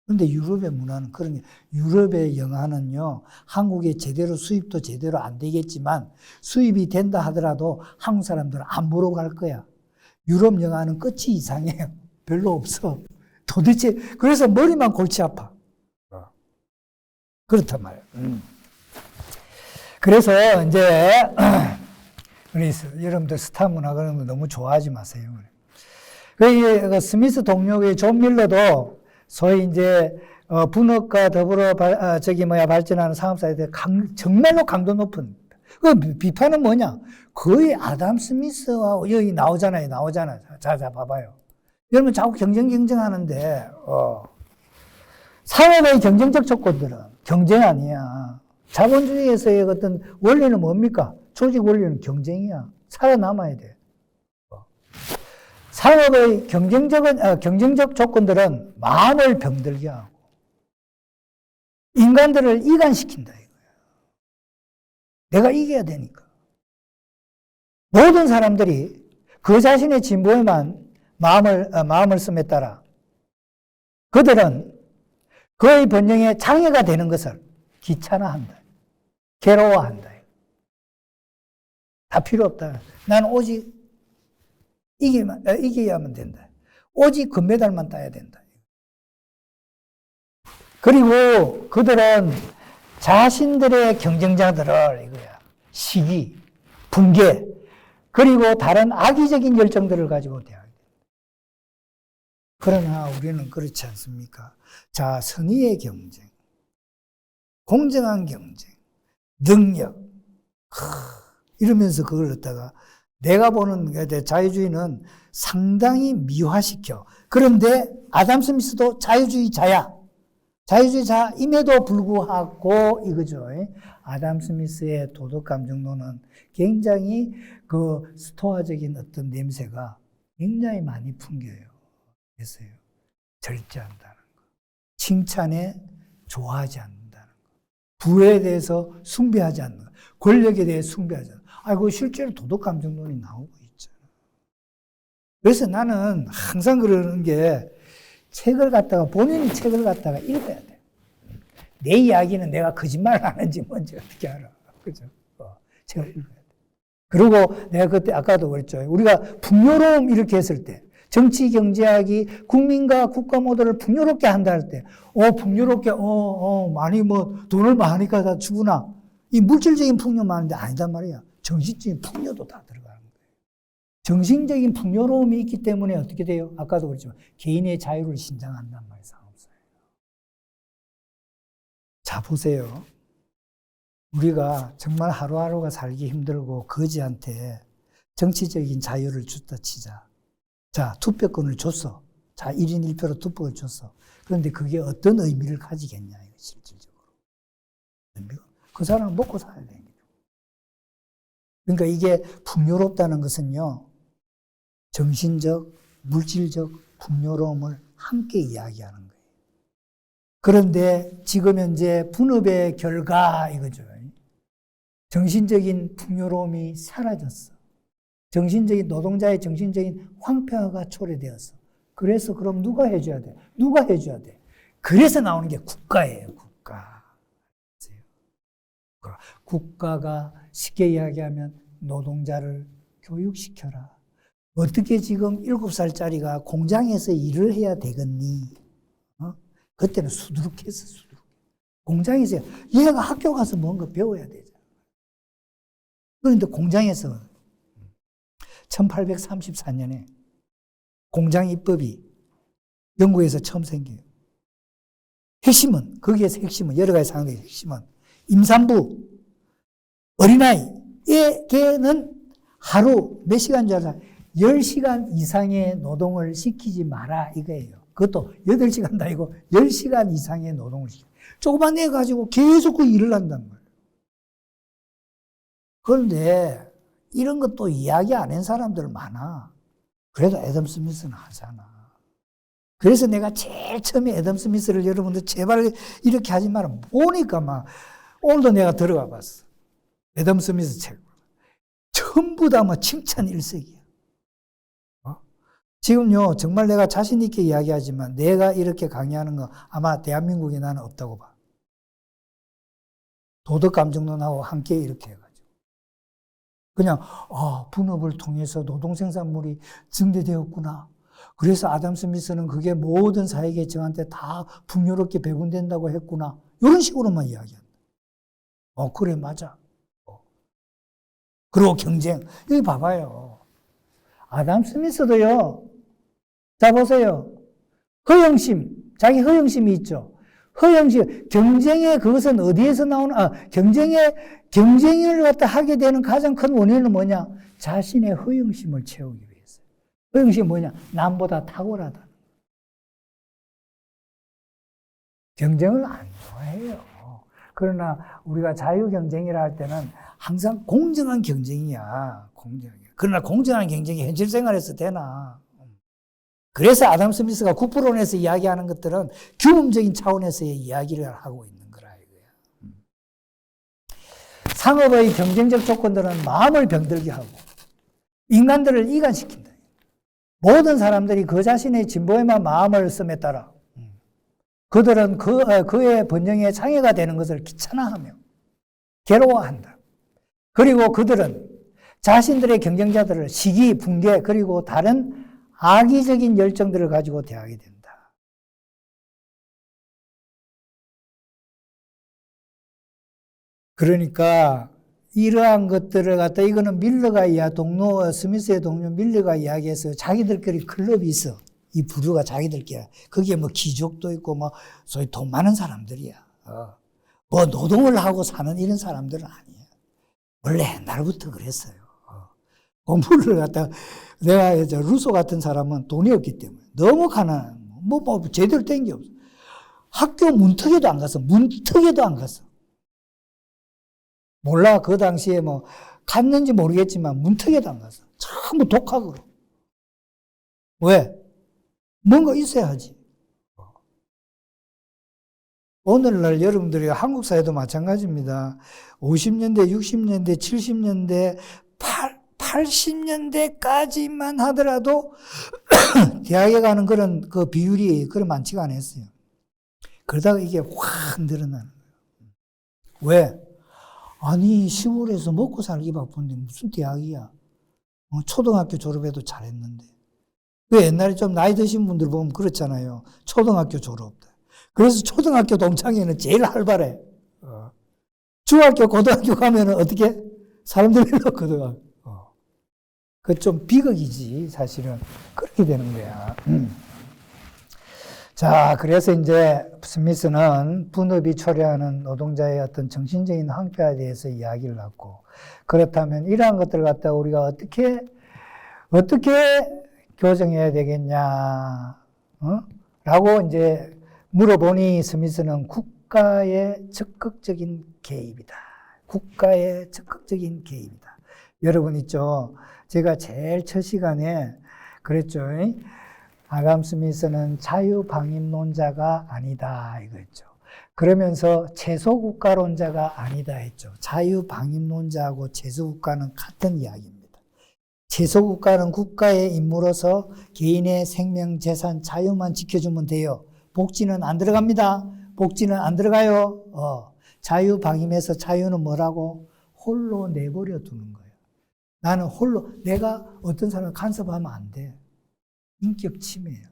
그런데 유럽의 문화는 그런 게, 유럽의 영화는요, 한국에 제대로 수입도 제대로 안 되겠지만 수입이 된다 하더라도 한국 사람들은 안 보러 갈 거야. 유럽 영화는 끝이 이상해요. 별로 없어. 도대체, 그래서 머리만 골치 아파. 그렇단 말이에요. 그래서 이제, 그래서 여러분들 스타 문화 그런 거 너무 좋아하지 마세요. 그 스미스 동료의 존 밀러도 소위 이제, 분업과 더불어 발전하는 상업사회에 대해 정말로 강도 높은, 그 비판은 뭐냐? 거의 아담 스미스와 여기 나오잖아요. 자, 봐봐요. 여러분 자꾸 경쟁하는데, 산업의 경쟁적 조건들은 경쟁 아니야. 자본주의에서의 어떤 원리는 뭡니까? 조직 원리는 경쟁이야. 살아남아야 돼. 산업의 경쟁적 조건들은 마음을 병들게 하고, 인간들을 이간시킨다, 이거야. 내가 이겨야 되니까. 모든 사람들이 그 자신의 진보에만 마음을 씀에 따라 그들은 그의 번영에 장애가 되는 것을 귀찮아한다. 괴로워한다. 다 필요 없다. 나는 오직 이겨야만 된다. 오직 금메달만 따야 된다. 그리고 그들은 자신들의 경쟁자들을 시기, 분개, 그리고 다른 악의적인 열정들을 가지고 대하게 된다. 그러나 우리는 그렇지 않습니까? 자, 선의의 경쟁, 공정한 경쟁, 능력, 이러면서 그걸 갖다가 내가 보는 자유주의는 상당히 미화시켜. 그런데 아담 스미스도 자유주의자야. 자유주의자임에도 불구하고 이거죠. 아담 스미스의 도덕 감정론은 굉장히 그 스토아적인 어떤 냄새가 굉장히 많이 풍겨요. 그래서요. 절제한다는 거. 칭찬에 좋아하지 않는다는 거. 부에 대해서 숭배하지 않는 거. 권력에 대해 숭배하지 않는 거. 아이고, 실제로 도덕 감정론이 나오고 있잖아. 그래서 나는 항상 그러는 게 본인이 책을 갖다가 읽어야 돼. 내 이야기는 내가 거짓말을 하는지 뭔지 어떻게 알아. 그죠? 책을 읽어야 돼. 그리고 내가 그때 아까도 그랬죠. 우리가 풍요로움 이렇게 했을 때, 정치, 경제학이 국민과 국가 모두를 풍요롭게 한다 할 때, 풍요롭게, 많이 돈을 많으니까 다 주구나. 이 물질적인 풍요만 하는데 아니단 말이야. 정신적인 풍요도 다 들어가는 거예요. 정신적인 풍요로움이 있기 때문에 어떻게 돼요? 아까도 그랬지만, 개인의 자유를 신장한단 말이에요. 상업사회. 자, 보세요. 우리가 정말 하루하루가 살기 힘들고 거지한테 정치적인 자유를 줬다 치자. 자, 투표권을 줬어. 자, 1인 1표로 투표를 줬어. 그런데 그게 어떤 의미를 가지겠냐, 이거 실질적으로. 그 사람은 먹고 살아야 되는 거죠. 그러니까 이게 풍요롭다는 것은요, 정신적, 물질적 풍요로움을 함께 이야기하는 거예요. 그런데 지금 현재 분업의 결과 이거죠. 정신적인 풍요로움이 사라졌어. 노동자의 정신적인 황폐화가 초래되었어. 그래서 그럼 누가 해줘야 돼? 누가 해줘야 돼? 그래서 나오는 게 국가예요, 국가. 국가가 쉽게 이야기하면 노동자를 교육시켜라. 어떻게 지금 7살짜리가 공장에서 일을 해야 되겠니? 그때는 수두룩했어, 수두룩. 공장에서 얘가 학교 가서 뭔가 배워야 되잖아. 그런데 공장에서 1834년에 공장입법이 영국에서 처음 생겨요. 거기에서 핵심은, 여러 가지 상황의 핵심은, 임산부, 어린아이에게는 하루 몇 시간 줄 알아? 10시간 이상의 노동을 시키지 마라, 이거예요. 그것도 8시간도 아니고 10시간 이상의 노동을 시켜. 조금만 내가지고 계속 그 일을 한단 말이에요. 그런데 이런 것도 이야기 안 한 사람들 많아. 그래도 애덤 스미스는 하잖아. 그래서 내가 제일 처음에 애덤 스미스를 여러분들 제발 이렇게 하지 마라. 보니까 오늘도 내가 들어가 봤어. 애덤 스미스 책. 전부 다 칭찬 일색이야. 지금요, 정말 내가 자신있게 이야기하지만 내가 이렇게 강의하는 거 아마 대한민국에 나는 없다고 봐. 도덕감정론하고 함께 이렇게 해가지고. 그냥, 분업을 통해서 노동생산물이 증대되었구나. 그래서 아담 스미스는 그게 모든 사회계층한테 다 풍요롭게 배분된다고 했구나. 이런 식으로만 이야기한다. 그래, 맞아. 그리고 경쟁. 여기 봐봐요. 아담 스미스도요, 자, 보세요. 자기 허영심이 있죠. 허영심, 그것은 어디에서 경쟁을 갖다 하게 되는 가장 큰 원인은 뭐냐? 자신의 허영심을 채우기 위해서. 허영심이 뭐냐? 남보다 탁월하다. 경쟁을 안 좋아해요. 그러나 우리가 자유경쟁이라 할 때는 항상 공정한 경쟁이야. 그러나 공정한 경쟁이 현실 생활에서 되나? 그래서 아담 스미스가 국부론에서 이야기하는 것들은 규범적인 차원에서의 이야기를 하고 있는 거라 이거야. 상업의 경쟁적 조건들은 마음을 병들게 하고 인간들을 이간시킨다. 모든 사람들이 그 자신의 진보에만 마음을 씀에 따라 그들은 그의 번영에 장애가 되는 것을 귀찮아하며 괴로워한다. 그리고 그들은 자신들의 경쟁자들을 시기, 붕괴, 그리고 다른 악의적인 열정들을 가지고 대하게 된다. 그러니까 이러한 것들을 이거는 스미스의 동료 밀러가 이야기해서 자기들끼리 클럽이 있어. 이 부류가 자기들끼리. 거기에 귀족도 있고 소위 돈 많은 사람들이야. 노동을 하고 사는 이런 사람들은 아니야. 원래 옛날부터 그랬어요. 공부를 내가 루소 같은 사람은 돈이 없기 때문에 너무 가난한 제대로 된 게 없어. 학교 문턱에도 안 갔어. 몰라, 그 당시에 갔는지 모르겠지만 문턱에도 안 갔어. 전부 독학으로. 왜? 뭔가 있어야 하지. 오늘날 여러분들이 한국 사회도 마찬가지입니다. 50년대, 60년대, 70년대, 80년대까지만 하더라도 대학에 가는 그런 그 비율이 그런 많지가 않았어요. 그러다가 이게 확 늘어나는 거예요. 왜? 아니, 시골에서 먹고 살기 바쁜데 무슨 대학이야? 초등학교 졸업해도 잘했는데. 그 옛날에 좀 나이 드신 분들 보면 그렇잖아요. 초등학교 졸업. 그래서 초등학교 동창회는 제일 활발해. 중학교, 고등학교 가면은 어떻게? 사람들이 별로 없거든. 그 좀 비극이지, 사실은. 그렇게 되는 거야. 자, 그래서 이제 스미스는 분업이 초래하는 노동자의 어떤 정신적인 황폐화에 대해서 이야기를 하고, 그렇다면 이러한 것들을 갖다가 우리가 어떻게 교정해야 되겠냐, 라고 이제 물어보니 스미스는 국가의 적극적인 개입이다. 국가의 적극적인 개입이다. 여러분 있죠? 제가 제일 첫 시간에 그랬죠. 아담 스미스는 자유방임론자가 아니다 이거였죠. 그러면서 채소국가론자가 아니다 했죠. 자유방임론자하고 채소국가는 같은 이야기입니다. 채소국가는 국가의 임무로서 개인의 생명, 재산, 자유만 지켜주면 돼요. 복지는 안 들어갑니다. 복지는 안 들어가요. 자유방임에서 자유는 뭐라고? 홀로 내버려 두는 거예요. 나는 홀로, 내가 어떤 사람을 간섭하면 안 돼. 인격 침해예요.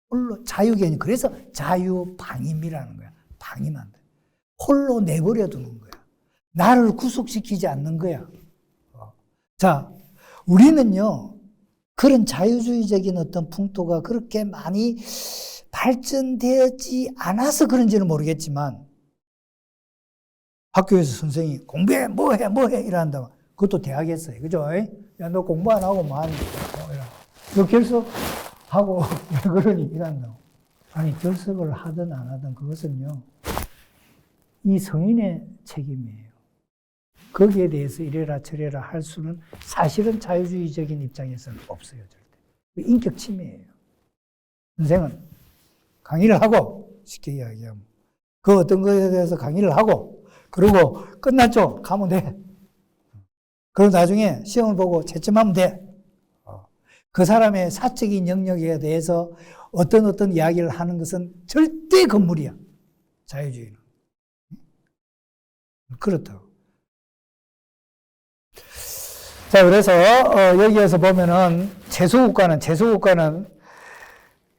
홀로 자유개념. 그래서 자유방임이라는 거야. 방임 안 돼. 홀로 내버려 두는 거야. 나를 구속시키지 않는 거야. 자, 우리는요, 그런 자유주의적인 어떤 풍토가 그렇게 많이 발전되지 않아서 그런지는 모르겠지만, 학교에서 선생님이 공부해, 뭐해, 이란다. 그것도 대학에서요. 그죠? 야, 너 공부 안 하고 뭐 하니? 너 결석하고, 그러니 이란다고. 아니, 결석을 하든 안 하든 그것은요, 이 성인의 책임이에요. 거기에 대해서 이래라 저래라 할 수는 사실은 자유주의적인 입장에서는 없어요, 절대. 인격 침해예요. 선생은 강의를 하고, 쉽게 이야기하면, 그 어떤 것에 대해서 강의를 하고, 그리고 끝났죠? 가면 돼. 그리고 나중에 시험을 보고 채점하면 돼. 그 사람의 사적인 영역에 대해서 어떤 이야기를 하는 것은 절대 건물이야. 자유주의는. 그렇다고. 자, 그래서 여기에서 보면은 채소국가는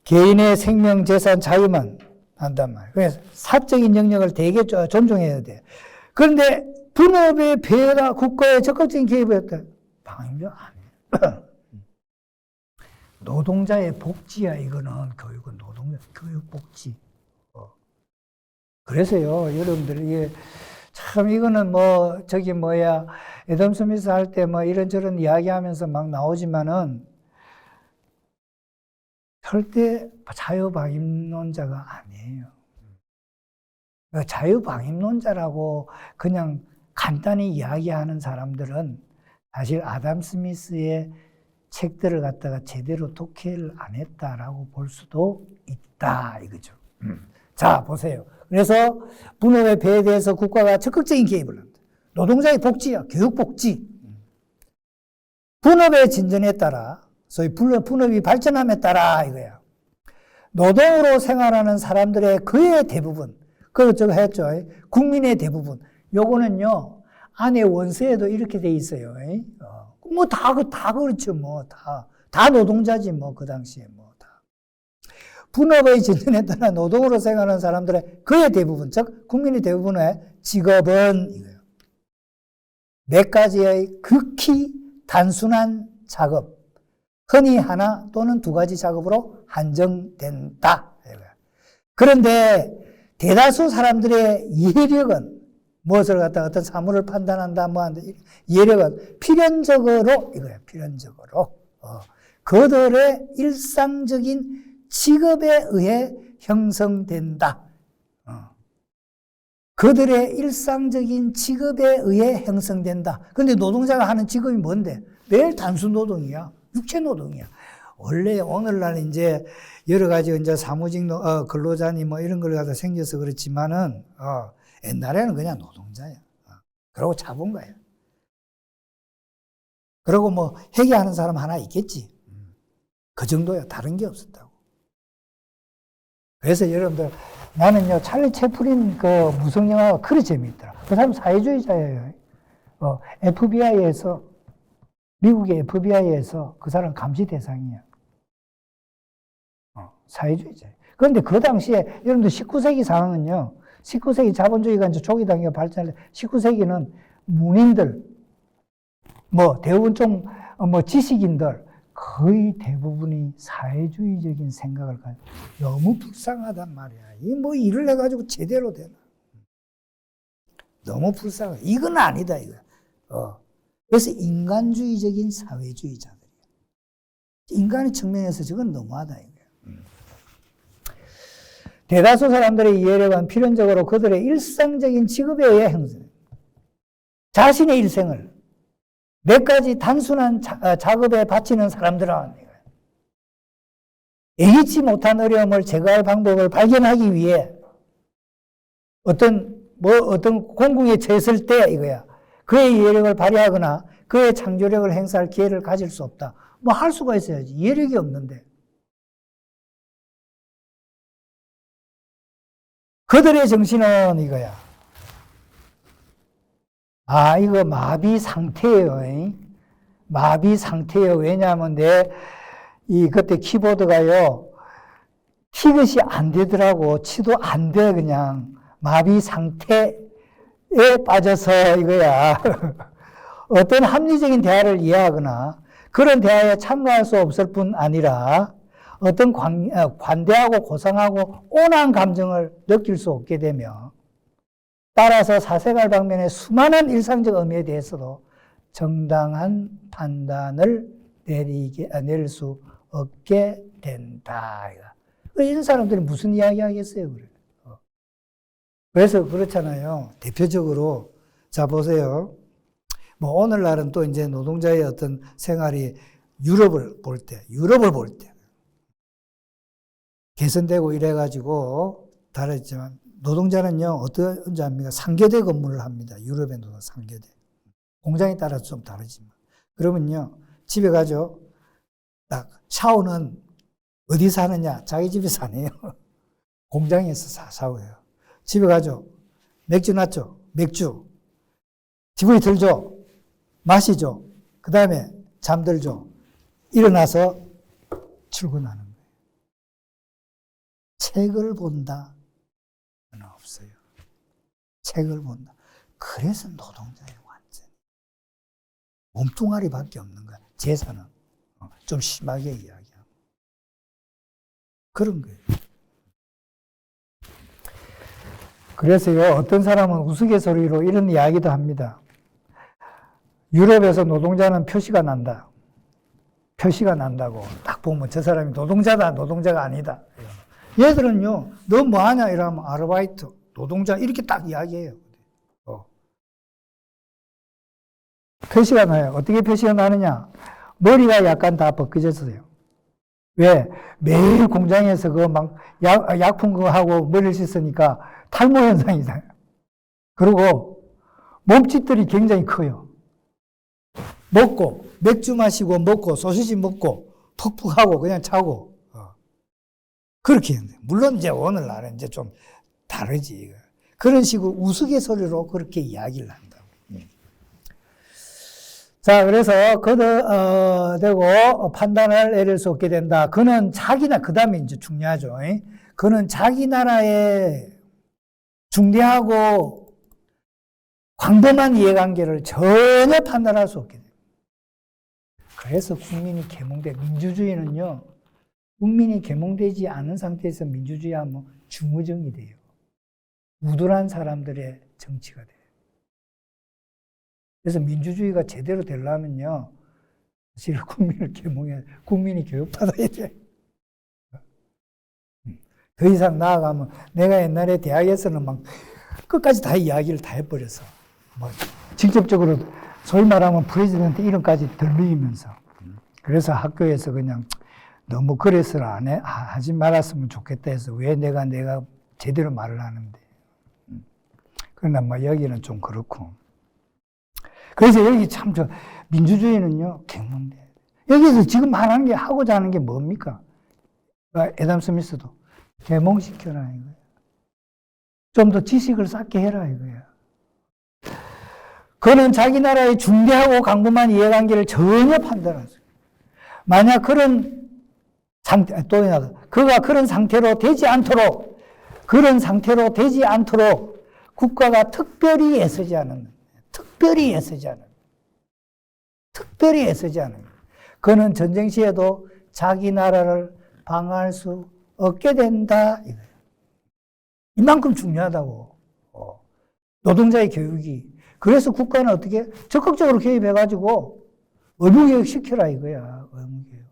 개인의 생명, 재산, 자유만 한단 말이에요. 그래서 사적인 영역을 되게 존중해야 돼. 그런데 분업의 폐해가 국가의 적극적인 개입을 했다. 방임도 아니에요. 노동자의 복지야, 이거는. 교육은 노동자, 교육 복지. 그래서요, 여러분들, 이게 참, 이거는 애덤 스미스 할 때 이런저런 이야기 하면서 막 나오지만은, 절대 자유방임론자가 아니에요. 자유방임론자라고 그냥 간단히 이야기하는 사람들은 사실 아담 스미스의 책들을 갖다가 제대로 독해를 안 했다라고 볼 수도 있다, 이거죠. 자, 보세요. 그래서 분업의 폐해에 대해서 국가가 적극적인 개입을 합니다. 노동자의 복지야, 교육복지. 분업의 진전에 따라, 소위 분업이 발전함에 따라 이거야. 노동으로 생활하는 사람들의 거의 대부분, 그거 했죠. 국민의 대부분. 요거는요, 안에 원서에도 이렇게 돼 있어요. 다 그렇죠. 다 노동자지, 그 당시에 다. 분업의 진전에 따라 노동으로 생활하는 사람들의 거의 대부분, 즉, 국민의 대부분의 직업은 이거예요. 몇 가지의 극히 단순한 작업, 흔히 하나 또는 두 가지 작업으로 한정된다. 그런데 대다수 사람들의 이해력은 무엇을 갖다가 어떤 사물을 판단한다, 이해력은 필연적으로 이거예요. 필연적으로 그들의 일상적인 직업에 의해 형성된다. 그들의 일상적인 직업에 의해 형성된다. 그런데 노동자가 하는 직업이 뭔데? 매일 단순 노동이야. 육체 노동이야. 원래 오늘날 이제 여러 가지 이제 사무직 근로자니 이런 걸 갖다 생겨서 그렇지만은 옛날에는 그냥 노동자야. 그러고 잡은 거야. 그리고 뭐 회개하는 사람 하나 있겠지. 그 정도야. 다른 게 없었다고. 그래서 여러분들, 나는요, 찰리 채플린 그 무성 영화가 그리 재미있더라. 그 사람 사회주의자예요. FBI에서, 미국의 FBI에서 그 사람 감시 대상이야. 사회주의자. 그런데 그 당시에, 여러분들 19세기 상황은요, 19세기 자본주의가 이제 조기 단계가 발전할 때, 19세기는 문인들, 뭐, 대부분 좀, 뭐, 지식인들, 거의 대부분이 사회주의적인 생각을 가지고, 너무 불쌍하단 말이야. 이 뭐 일을 해가지고 제대로 되나. 너무 불쌍해. 이건 아니다, 이거. 그래서 인간주의적인 사회주의자들이야. 인간의 측면에서 저건 너무하다, 이거. 대다수 사람들의 이해력은 필연적으로 그들의 일상적인 직업에 의해 형성해. 자신의 일생을 몇 가지 단순한 작업에 바치는 사람들은 예기치 못한 어려움을 제거할 방법을 발견하기 위해 어떤 공공에 처했을 때 이거야. 그의 이해력을 발휘하거나 그의 창조력을 행사할 기회를 가질 수 없다. 뭐 할 수가 있어야지. 이해력이 없는데. 그들의 정신은 이거야. 이거 마비 상태예요. 마비 상태예요. 왜냐하면 그때 키보드가요, 티귿이 안 되더라고. 치도 안 돼, 그냥. 마비 상태에 빠져서 이거야. 어떤 합리적인 대화를 이해하거나 그런 대화에 참가할 수 없을 뿐 아니라 어떤 관대하고 고상하고 온화한 감정을 느낄 수 없게 되며 따라서 사생활 방면의 수많은 일상적 의미에 대해서도 정당한 판단을 내릴 수 없게 된다. 이런 사람들이 무슨 이야기 하겠어요, 그래. 그래서 그렇잖아요. 대표적으로, 자, 보세요. 뭐, 오늘날은 또 이제 노동자의 어떤 생활이 유럽을 볼 때, 개선되고 이래가지고 다르지만, 노동자는요, 어떤지 압니까? 상계대 근무를 합니다. 유럽의 노동 상계대. 공장에 따라서 좀 다르지만. 그러면요, 집에 가죠. 딱, 샤워는 어디서 하느냐? 자기 집에서 안 해요. 공장에서 샤워해요. 집에 가죠. 맥주 놨죠. 맥주. 기분이 들죠. 마시죠. 그 다음에 잠들죠. 일어나서 출근하는 거예요. 책을 본다. 는 없어요. 책을 본다. 그래서 노동자의 완전히 몸뚱아리밖에 없는 거야. 재산은 좀 심하게 이야기하고 그런 거예요. 그래서요, 어떤 사람은 우스갯소리로 이런 이야기도 합니다. 유럽에서 노동자는 표시가 난다. 표시가 난다고. 딱 보면 저 사람이 노동자다, 노동자가 아니다. 얘들은요, 너 뭐 하냐? 이러면 아르바이트, 노동자, 이렇게 딱 이야기해요. 표시가 나요. 어떻게 표시가 나느냐? 머리가 약간 다 벗겨졌어요. 왜? 매일 공장에서 약품 그거 하고 머리를 씻으니까 탈모 현상이잖아요. 그리고 몸집들이 굉장히 커요. 먹고, 맥주 마시고 먹고, 소시지 먹고, 푹푹하고 그냥 자고. 그렇게 했는데. 물론 이제 오늘날은 이제 좀 다르지. 그런 식으로 우스갯소리로 그렇게 이야기를 한다고. 자, 그래서 되고 판단을 내릴 수 없게 된다. 그는 그 다음에 이제 중요하죠. 그는 자기 나라의 중대하고 광범한 이해관계를 전혀 판단할 수 없게 됩니다. 그래서 국민이 민주주의는요, 국민이 계몽되지 않은 상태에서 민주주의하면 중의정이 돼요. 우둔한 사람들의 정치가 돼요. 그래서 민주주의가 제대로 되려면요, 사실 국민이 교육받아야 돼. 더 이상 나아가면 내가 옛날에 대학에서는 막 끝까지 다 이야기를 다 해버려서 뭐 직접적으로 소위 말하면 프레지던트 이름까지 들리면서 그래서 학교에서 그냥 너무 그래서는 하지 말았으면 좋겠다 해서 왜 내가 제대로 말을 하는데. 그러나 뭐 여기는 좀 그렇고. 그래서 여기 참 민주주의는요, 갱문돼야 돼. 여기서 지금 말하는 게, 하고자 하는 게 뭡니까? 애덤 스미스도 계몽시켜라 이거예요. 좀 더 지식을 쌓게 해라 이거야. 그는 자기 나라의 중대하고 강분한 이해관계를 전혀 판단하지. 만약 그런 상태, 그가 그런 상태로 되지 않도록 국가가 특별히 애쓰지 않는, 그는 전쟁 시에도 자기 나라를 방어할 수 없게 된다. 이만큼 중요하다고. 노동자의 교육이. 그래서 국가는 어떻게 적극적으로 개입해가지고 의무교육 시켜라 이거야. 의무교육.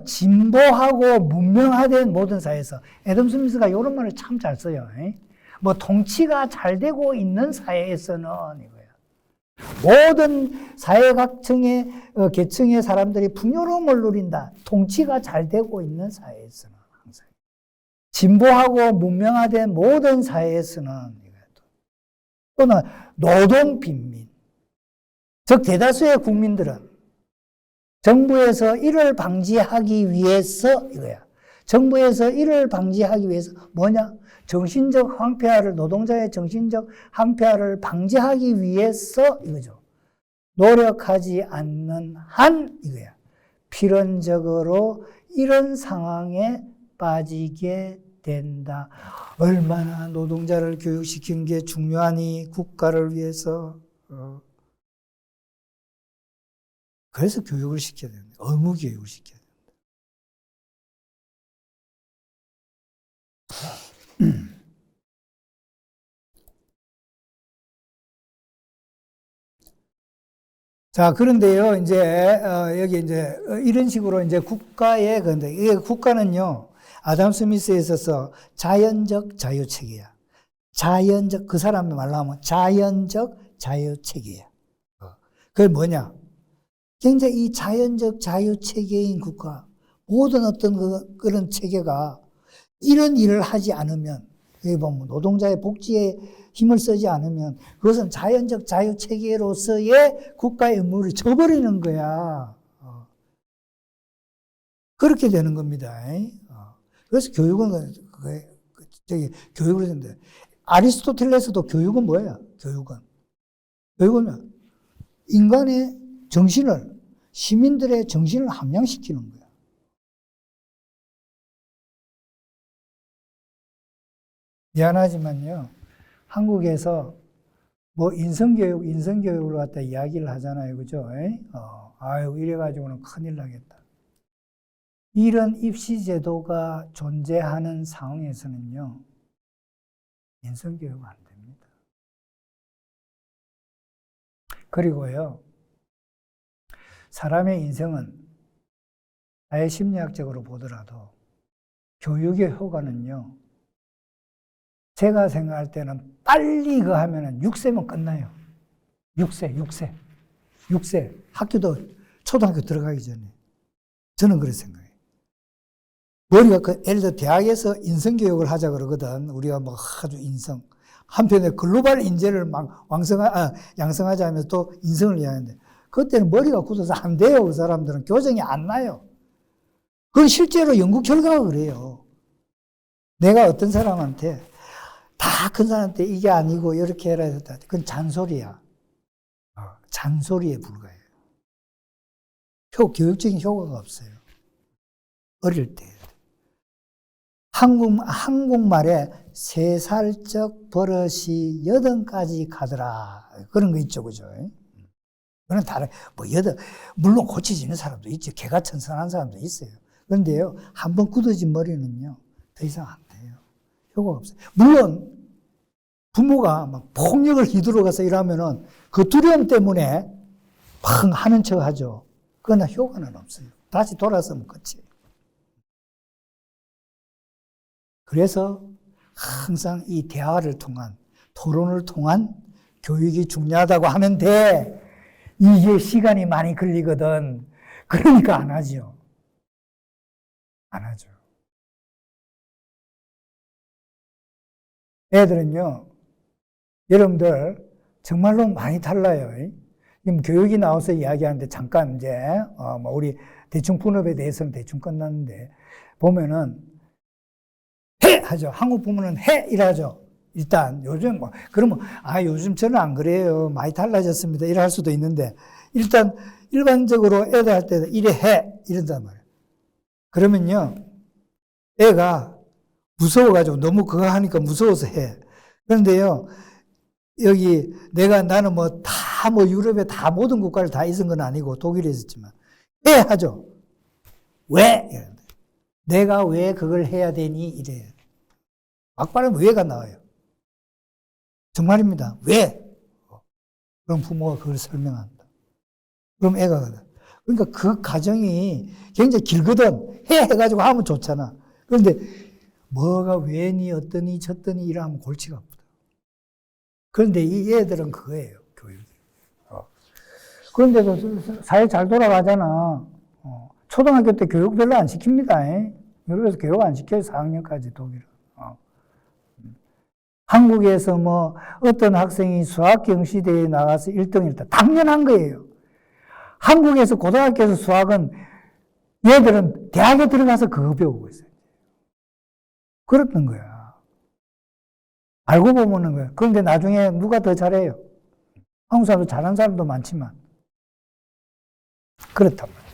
진보하고 문명화된 모든 사회에서 애덤 스미스가 이런 말을 참 잘 써요. 뭐 통치가 잘 되고 있는 사회에서는 이거야. 모든 사회 각층의 계층의 사람들이 풍요로움을 누린다. 통치가 잘 되고 있는 사회에서는 항상. 진보하고 문명화된 모든 사회에서는 또는 노동 빈민, 즉 대다수의 국민들은 정부에서 이를 방지하기 위해서 이거야. 정부에서 이를 방지하기 위해서 뭐냐? 정신적 황폐화를, 노동자의 정신적 황폐화를 방지하기 위해서 이거죠. 노력하지 않는 한 이거야. 필연적으로 이런 상황에 빠지게 된다. 얼마나 노동자를 교육시키는 게 중요하니 국가를 위해서. 그래서 교육을 시켜야 된다. 의무 교육을 시켜야 된다. 자, 그런데요, 이제, 여기 이제, 이런 식으로 이제 국가의, 근데, 이게 국가는요, 아담 스미스에 있어서 자연적 자유체계야. 그 사람의 말로 하면 자연적 자유체계야. 그게 뭐냐? 굉장히 이 자연적 자유체계인 국가, 모든 어떤 그런 체계가 이런 일을 하지 않으면, 여기 보면 노동자의 복지에 힘을 쓰지 않으면 그것은 자연적 자유체계로서의 국가의 의무를 저버리는 거야. 그렇게 되는 겁니다. 그래서 교육은, 교육을 했는데, 아리스토텔레스도 교육은 뭐예요? 교육은 인간의 정신을, 시민들의 정신을 함양시키는 거야. 미안하지만요, 한국에서 뭐 인성교육을 갖다 이야기를 하잖아요. 그죠? 아유, 이래가지고는 큰일 나겠다. 이런 입시제도가 존재하는 상황에서는요, 인성교육은 안 됩니다. 그리고요, 사람의 인생은 사회심리학적으로 보더라도 교육의 효과는요, 제가 생각할 때는 빨리 이거 하면은 6세면 끝나요. 6세. 학교도 초등학교 들어가기 전에. 저는 그렇게 생각해요. 머리가 예를 들어 대학에서 인성교육을 하자 그러거든. 우리가 뭐 아주 인성. 한편에 글로벌 인재를 막 양성하자 하면서 또 인성을 이야기하는데, 그때는 머리가 굳어서 안 돼요. 그 사람들은 교정이 안 나요. 그건 실제로 연구 결과가 그래요. 내가 어떤 사람한테 다 큰 사람한테 이게 아니고 이렇게 해라 했다. 그건 잔소리야. 잔소리에 불과해요. 교육적인 효과가 없어요. 어릴 때. 한국말에 3살적 버릇이 8가지 가더라. 그런 거 있죠. 그죠? 그건 다른, 물론 고쳐지는 사람도 있죠. 개가천선한 사람도 있어요. 그런데요, 한번 굳어진 머리는요, 더 이상 안 돼요. 효과가 없어요. 물론, 부모가 막 폭력을 휘두르 가서 이러면은 그 두려움 때문에 막 하는 척 하죠. 그러나 효과는 없어요. 다시 돌아서면 끝이에요. 그래서 항상 이 대화를 통한, 토론을 통한 교육이 중요하다고 하는데, 이게 시간이 많이 걸리거든. 그러니까 안 하죠. 안 하죠. 애들은요, 여러분들, 정말로 많이 달라요. 지금 교육이 나와서 이야기하는데 잠깐 이제 뭐 우리 대충 분업에 대해서는 대충 끝났는데 보면은 해 하죠. 한국 부모는 해 이라죠. 일단 요즘 뭐 그러면 요즘 저는 안 그래요. 많이 달라졌습니다. 이래 할 수도 있는데 일단 일반적으로 애들 할 때는 이래 해 이런단 말이에요. 그러면요 애가 무서워가지고 너무 그거 하니까 무서워서 해. 그런데요 여기 나는 뭐 다 뭐 유럽에 다 모든 국가를 다 있은 건 아니고 독일에 있었지만 해 하죠. 왜? 내가 왜 그걸 해야 되니? 이래요. 막발하면 왜가 나와요. 정말입니다. 왜? 그럼 부모가 그걸 설명한다. 그럼 애가 그러니까 그 과정이 굉장히 길거든. 해가지고 하면 좋잖아. 그런데 뭐가 왜니 어떠니 저떠니 이러면 골치가 아프다. 그런데 이 애들은 그거예요. 교육이. 그런데도 사회 잘 돌아가잖아. 초등학교 때 교육 별로 안 시킵니다. 유럽에서 교육 안 시켜요. 4학년까지 독일은. 한국에서 뭐 어떤 학생이 수학 경시대회에 나가서 1등을 당연한 거예요. 한국에서 고등학교에서 수학은 얘들은 대학에 들어가서 그거 배우고 있어요. 그랬던 거야. 알고 보면은 거야. 그런데 나중에 누가 더 잘해요? 한국 사람도 잘하는 사람도 많지만 그렇단 말이에요.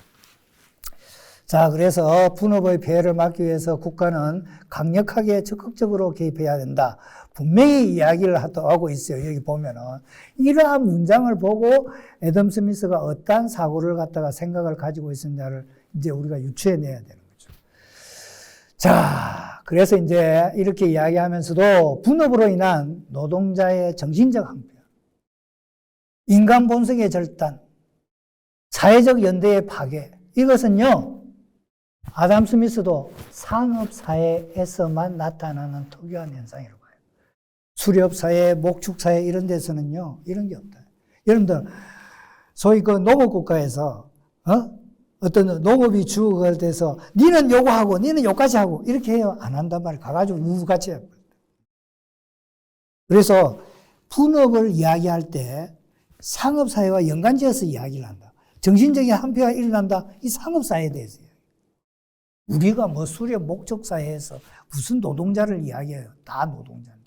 자, 그래서 분업의 폐해를 막기 위해서 국가는 강력하게 적극적으로 개입해야 된다. 분명히 이야기를 하고 있어요. 여기 보면은. 이러한 문장을 보고 애덤 스미스가 어떠한 사고를 갖다가 생각을 가지고 있었냐를 이제 우리가 유추해내야 되는 거죠. 자, 그래서 이제 이렇게 이야기하면서도 분업으로 인한 노동자의 정신적 항변, 인간 본성의 절단, 사회적 연대의 파괴, 이것은요, 아담 스미스도 상업사회에서만 나타나는 특유한 현상이라고 해요. 수렵사회, 목축사회 이런 데서는요, 이런 게 없다. 여러분들, 소위 그 농업국가에서, 어떤 농업이 주가 돼서, 니는 요거 하고, 니는 요까지 하고, 이렇게 해요. 안 한단 말이에요. 가가지고 우같이 해요. 그래서 분업을 이야기할 때 상업사회와 연관지어서 이야기를 한다. 정신적인 한패가 일어난다. 이 상업사회에 대해서요. 우리가 뭐 수렵 목적사회에서 무슨 노동자를 이야기해요. 다 노동자인데.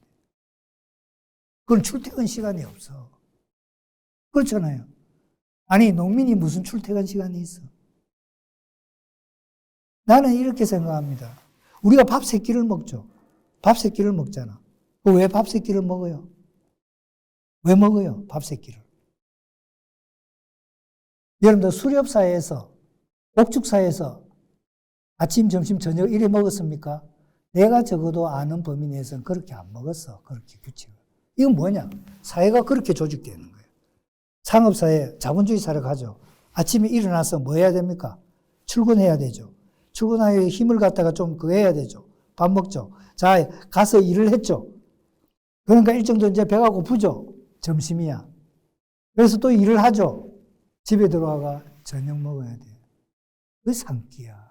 그건 출퇴근 시간이 없어. 그렇잖아요. 아니, 농민이 무슨 출퇴근 시간이 있어. 나는 이렇게 생각합니다. 우리가 밥 세 끼를 먹죠. 밥 세 끼를 먹잖아. 왜 밥 세 끼를 먹어요? 왜 먹어요? 밥 세 끼를. 여러분들 수렵사회에서, 목축사회에서 아침, 점심, 저녁 이래 먹었습니까? 내가 적어도 아는 범위 내에서는 그렇게 안 먹었어. 그렇게 규칙을. 이건 뭐냐? 사회가 그렇게 조직되어 있는 거예요. 상업사회, 자본주의 사회를 가죠. 아침에 일어나서 뭐 해야 됩니까? 출근해야 되죠. 출근하여 힘을 갖다가 좀 그거 해야 되죠. 밥 먹죠. 자, 가서 일을 했죠. 그러니까 일정도 이제 배가 고프죠. 점심이야. 그래서 또 일을 하죠. 집에 들어와가 저녁 먹어야 돼. 그 산기야.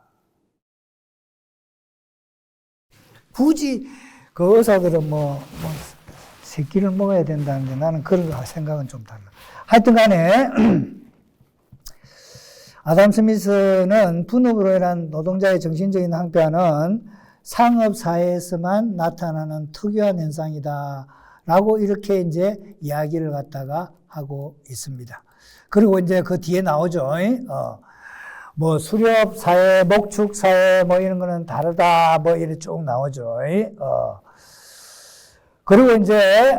굳이 그 의사들은 세 끼를 먹어야 된다는데 나는 그런 생각은 좀 달라. 하여튼 간에, 아담 스미스는 분업으로 인한 노동자의 정신적인 항폐화는 상업사회에서만 나타나는 특유한 현상이다. 라고 이렇게 이제 이야기를 갖다가 하고 있습니다. 그리고 이제 그 뒤에 나오죠. 뭐 수렵사회, 목축사회 뭐 이런 거는 다르다 뭐 이렇게 쭉 나오죠. 그리고 이제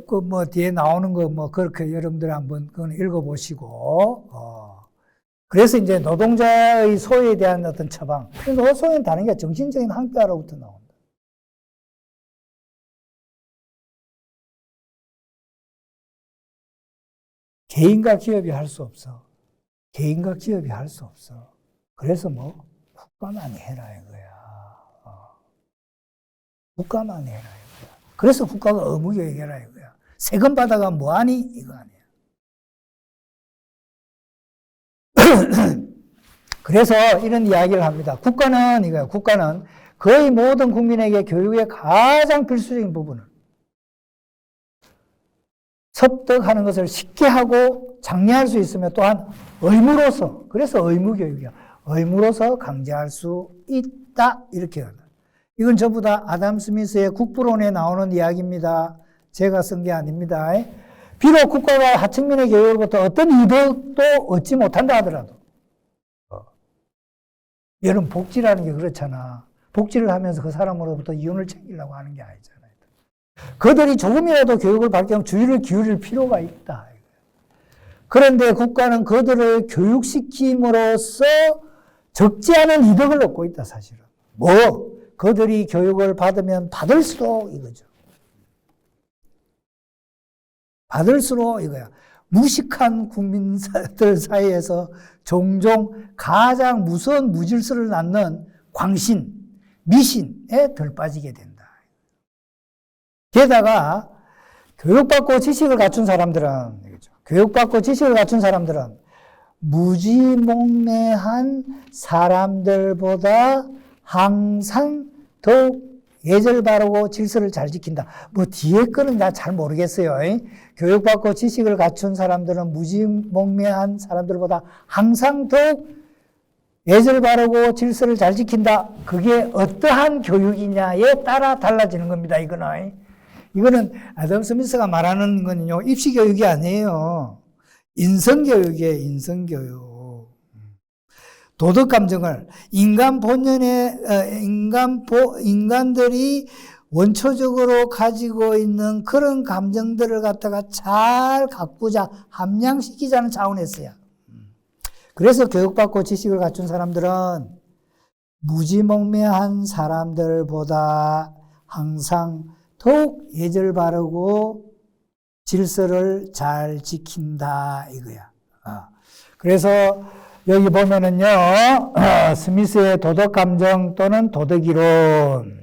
그 뭐 뒤에 나오는 거 뭐 그렇게 여러분들 한번 그건 읽어보시고 그래서 이제 노동자의 소외에 대한 어떤 처방. 그래서 소외는 다른 게 정신적인 항폐화로부터 나온다. 개인과 기업이 할 수 없어. 개인과 기업이 할 수 없어. 그래서 뭐 국가만 해라 이거야. 국가만 해라 이거야. 그래서 국가가 의무교육해라 이거야. 세금 받아가 뭐하니? 이거 아니야. 그래서 이런 이야기를 합니다. 국가는 이거야. 국가는 거의 모든 국민에게 교육의 가장 필수적인 부분을 섭득하는 것을 쉽게 하고 장려할 수 있으며 또한 의무로서, 그래서 의무교육이야. 의무로서 강제할 수 있다. 이렇게 합니다. 이건 전부 다 아담 스미스의 국부론에 나오는 이야기입니다. 제가 쓴 게 아닙니다. 비록 국가가 하층민의 교육으로부터 어떤 이득도 얻지 못한다 하더라도, 여러분 복지라는 게 그렇잖아. 복지를 하면서 그 사람으로부터 이윤을 챙기려고 하는 게 아니잖아요. 그들이 조금이라도 교육을 받게 하면 주의를 기울일 필요가 있다. 그런데 국가는 그들을 교육시킴으로써 적지 않은 이득을 얻고 있다, 사실은. 그들이 교육을 받으면 받을수록 이거죠. 받을수록 이거야. 무식한 국민들 사이에서 종종 가장 무서운 무질서를 낳는 광신, 미신에 덜 빠지게 된다. 게다가 교육받고 지식을 갖춘 사람들은 무지몽매한 사람들보다 항상 더욱 예절 바르고 질서를 잘 지킨다. 뒤에 거는 나 잘 모르겠어요. 교육받고 지식을 갖춘 사람들은 무지몽매한 사람들보다 항상 더욱 예절 바르고 질서를 잘 지킨다. 그게 어떠한 교육이냐에 따라 달라지는 겁니다. 이거는 아담 스미스가 말하는 거는요, 입시 교육이 아니에요. 인성교육이에요, 인성교육. 도덕 감정을 인간들이 원초적으로 가지고 있는 그런 감정들을 갖다가 잘 가꾸자, 함양시키자는 차원에서야. 그래서 교육받고 지식을 갖춘 사람들은 무지몽매한 사람들보다 항상 더욱 예절 바르고 질서를 잘 지킨다 이거야. 그래서 여기 보면은요, 스미스의 도덕 감정 또는 도덕 이론.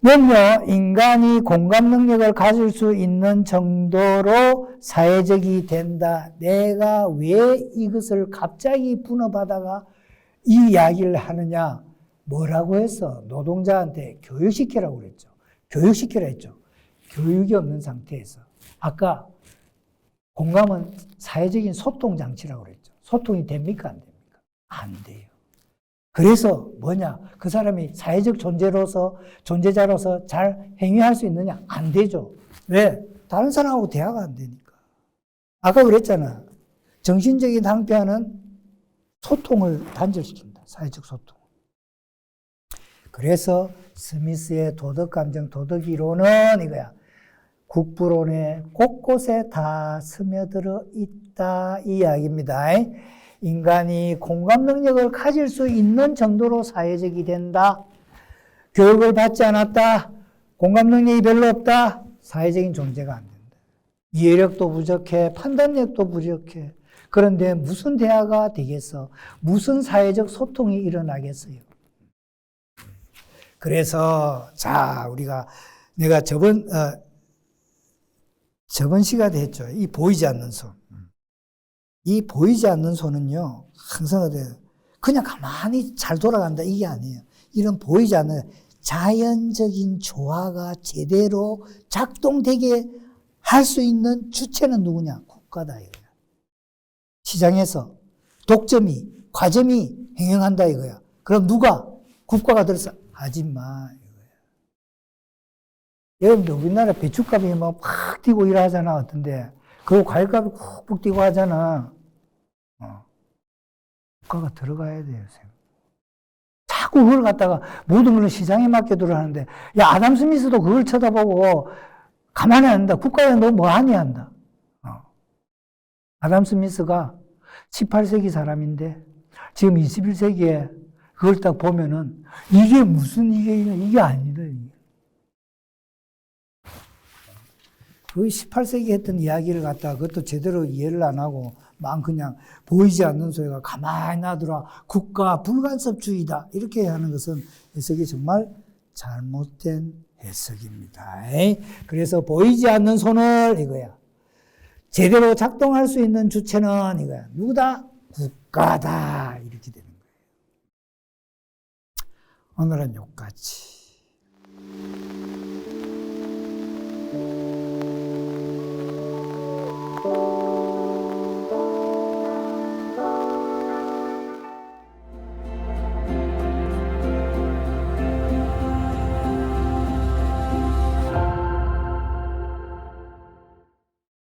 면요, 인간이 공감 능력을 가질 수 있는 정도로 사회적이 된다. 내가 왜 이것을 갑자기 분업하다가 이 이야기를 하느냐? 뭐라고 했어? 노동자한테 교육시키라고 그랬죠. 교육시키라 했죠. 교육이 없는 상태에서. 아까 공감은 사회적인 소통 장치라고 그랬죠. 소통이 됩니까? 안 됩니까? 안 돼요. 그래서 그 사람이 사회적 존재자로서 잘 행위할 수 있느냐? 안 되죠. 왜? 다른 사람하고 대화가 안 되니까. 아까 그랬잖아. 정신적인 항변은 소통을 단절시킨다. 사회적 소통. 그래서 스미스의 도덕 감정, 도덕 이론은 이거야. 국부론의 곳곳에 다 스며들어 있다 이 이야기입니다. 인간이 공감 능력을 가질 수 있는 정도로 사회적이 된다. 교육을 받지 않았다. 공감 능력이 별로 없다. 사회적인 존재가 안 된다. 이해력도 부족해. 판단력도 부족해. 그런데 무슨 대화가 되겠어? 무슨 사회적 소통이 일어나겠어요? 그래서 내가 저번 시간에 했죠. 이 보이지 않는 손. 이 보이지 않는 손은요, 항상 그냥 가만히 잘 돌아간다 이게 아니에요. 이런 보이지 않는 자연적인 조화가 제대로 작동되게 할 수 있는 주체는 누구냐? 국가다 이거야. 시장에서 독점이, 과점이 행행한다 이거야. 그럼 누가? 국가가 들어서 하지 마 이거야. 여러분들 우리나라 배추값이 팍 뛰고 일하잖아 어떤데. 그리고 과일값이 푹푹 뛰고 하잖아. 국가가 들어가야 돼요. 자꾸 그걸 갖다가 모든 걸 시장에 맡겨두려 하는데, 야, 아담 스미스도 그걸 쳐다보고 가만히 안 한다. 국가에 너 뭐 하니 한다. 아담 스미스가 18세기 사람인데, 지금 21세기에 그걸 딱 보면은, 이게 무슨 이게 아니다. 그 18세기 했던 이야기를 갖다가 그것도 제대로 이해를 안 하고, 그냥 보이지 않는 소리가 가만히 놔두라. 국가 불간섭주의다. 이렇게 하는 것은 해석이 정말 잘못된 해석입니다. 그래서 보이지 않는 손을 이거야. 제대로 작동할 수 있는 주체는 이거야. 누구다? 국가다. 이렇게 되는 거예요. 오늘은 여기까지.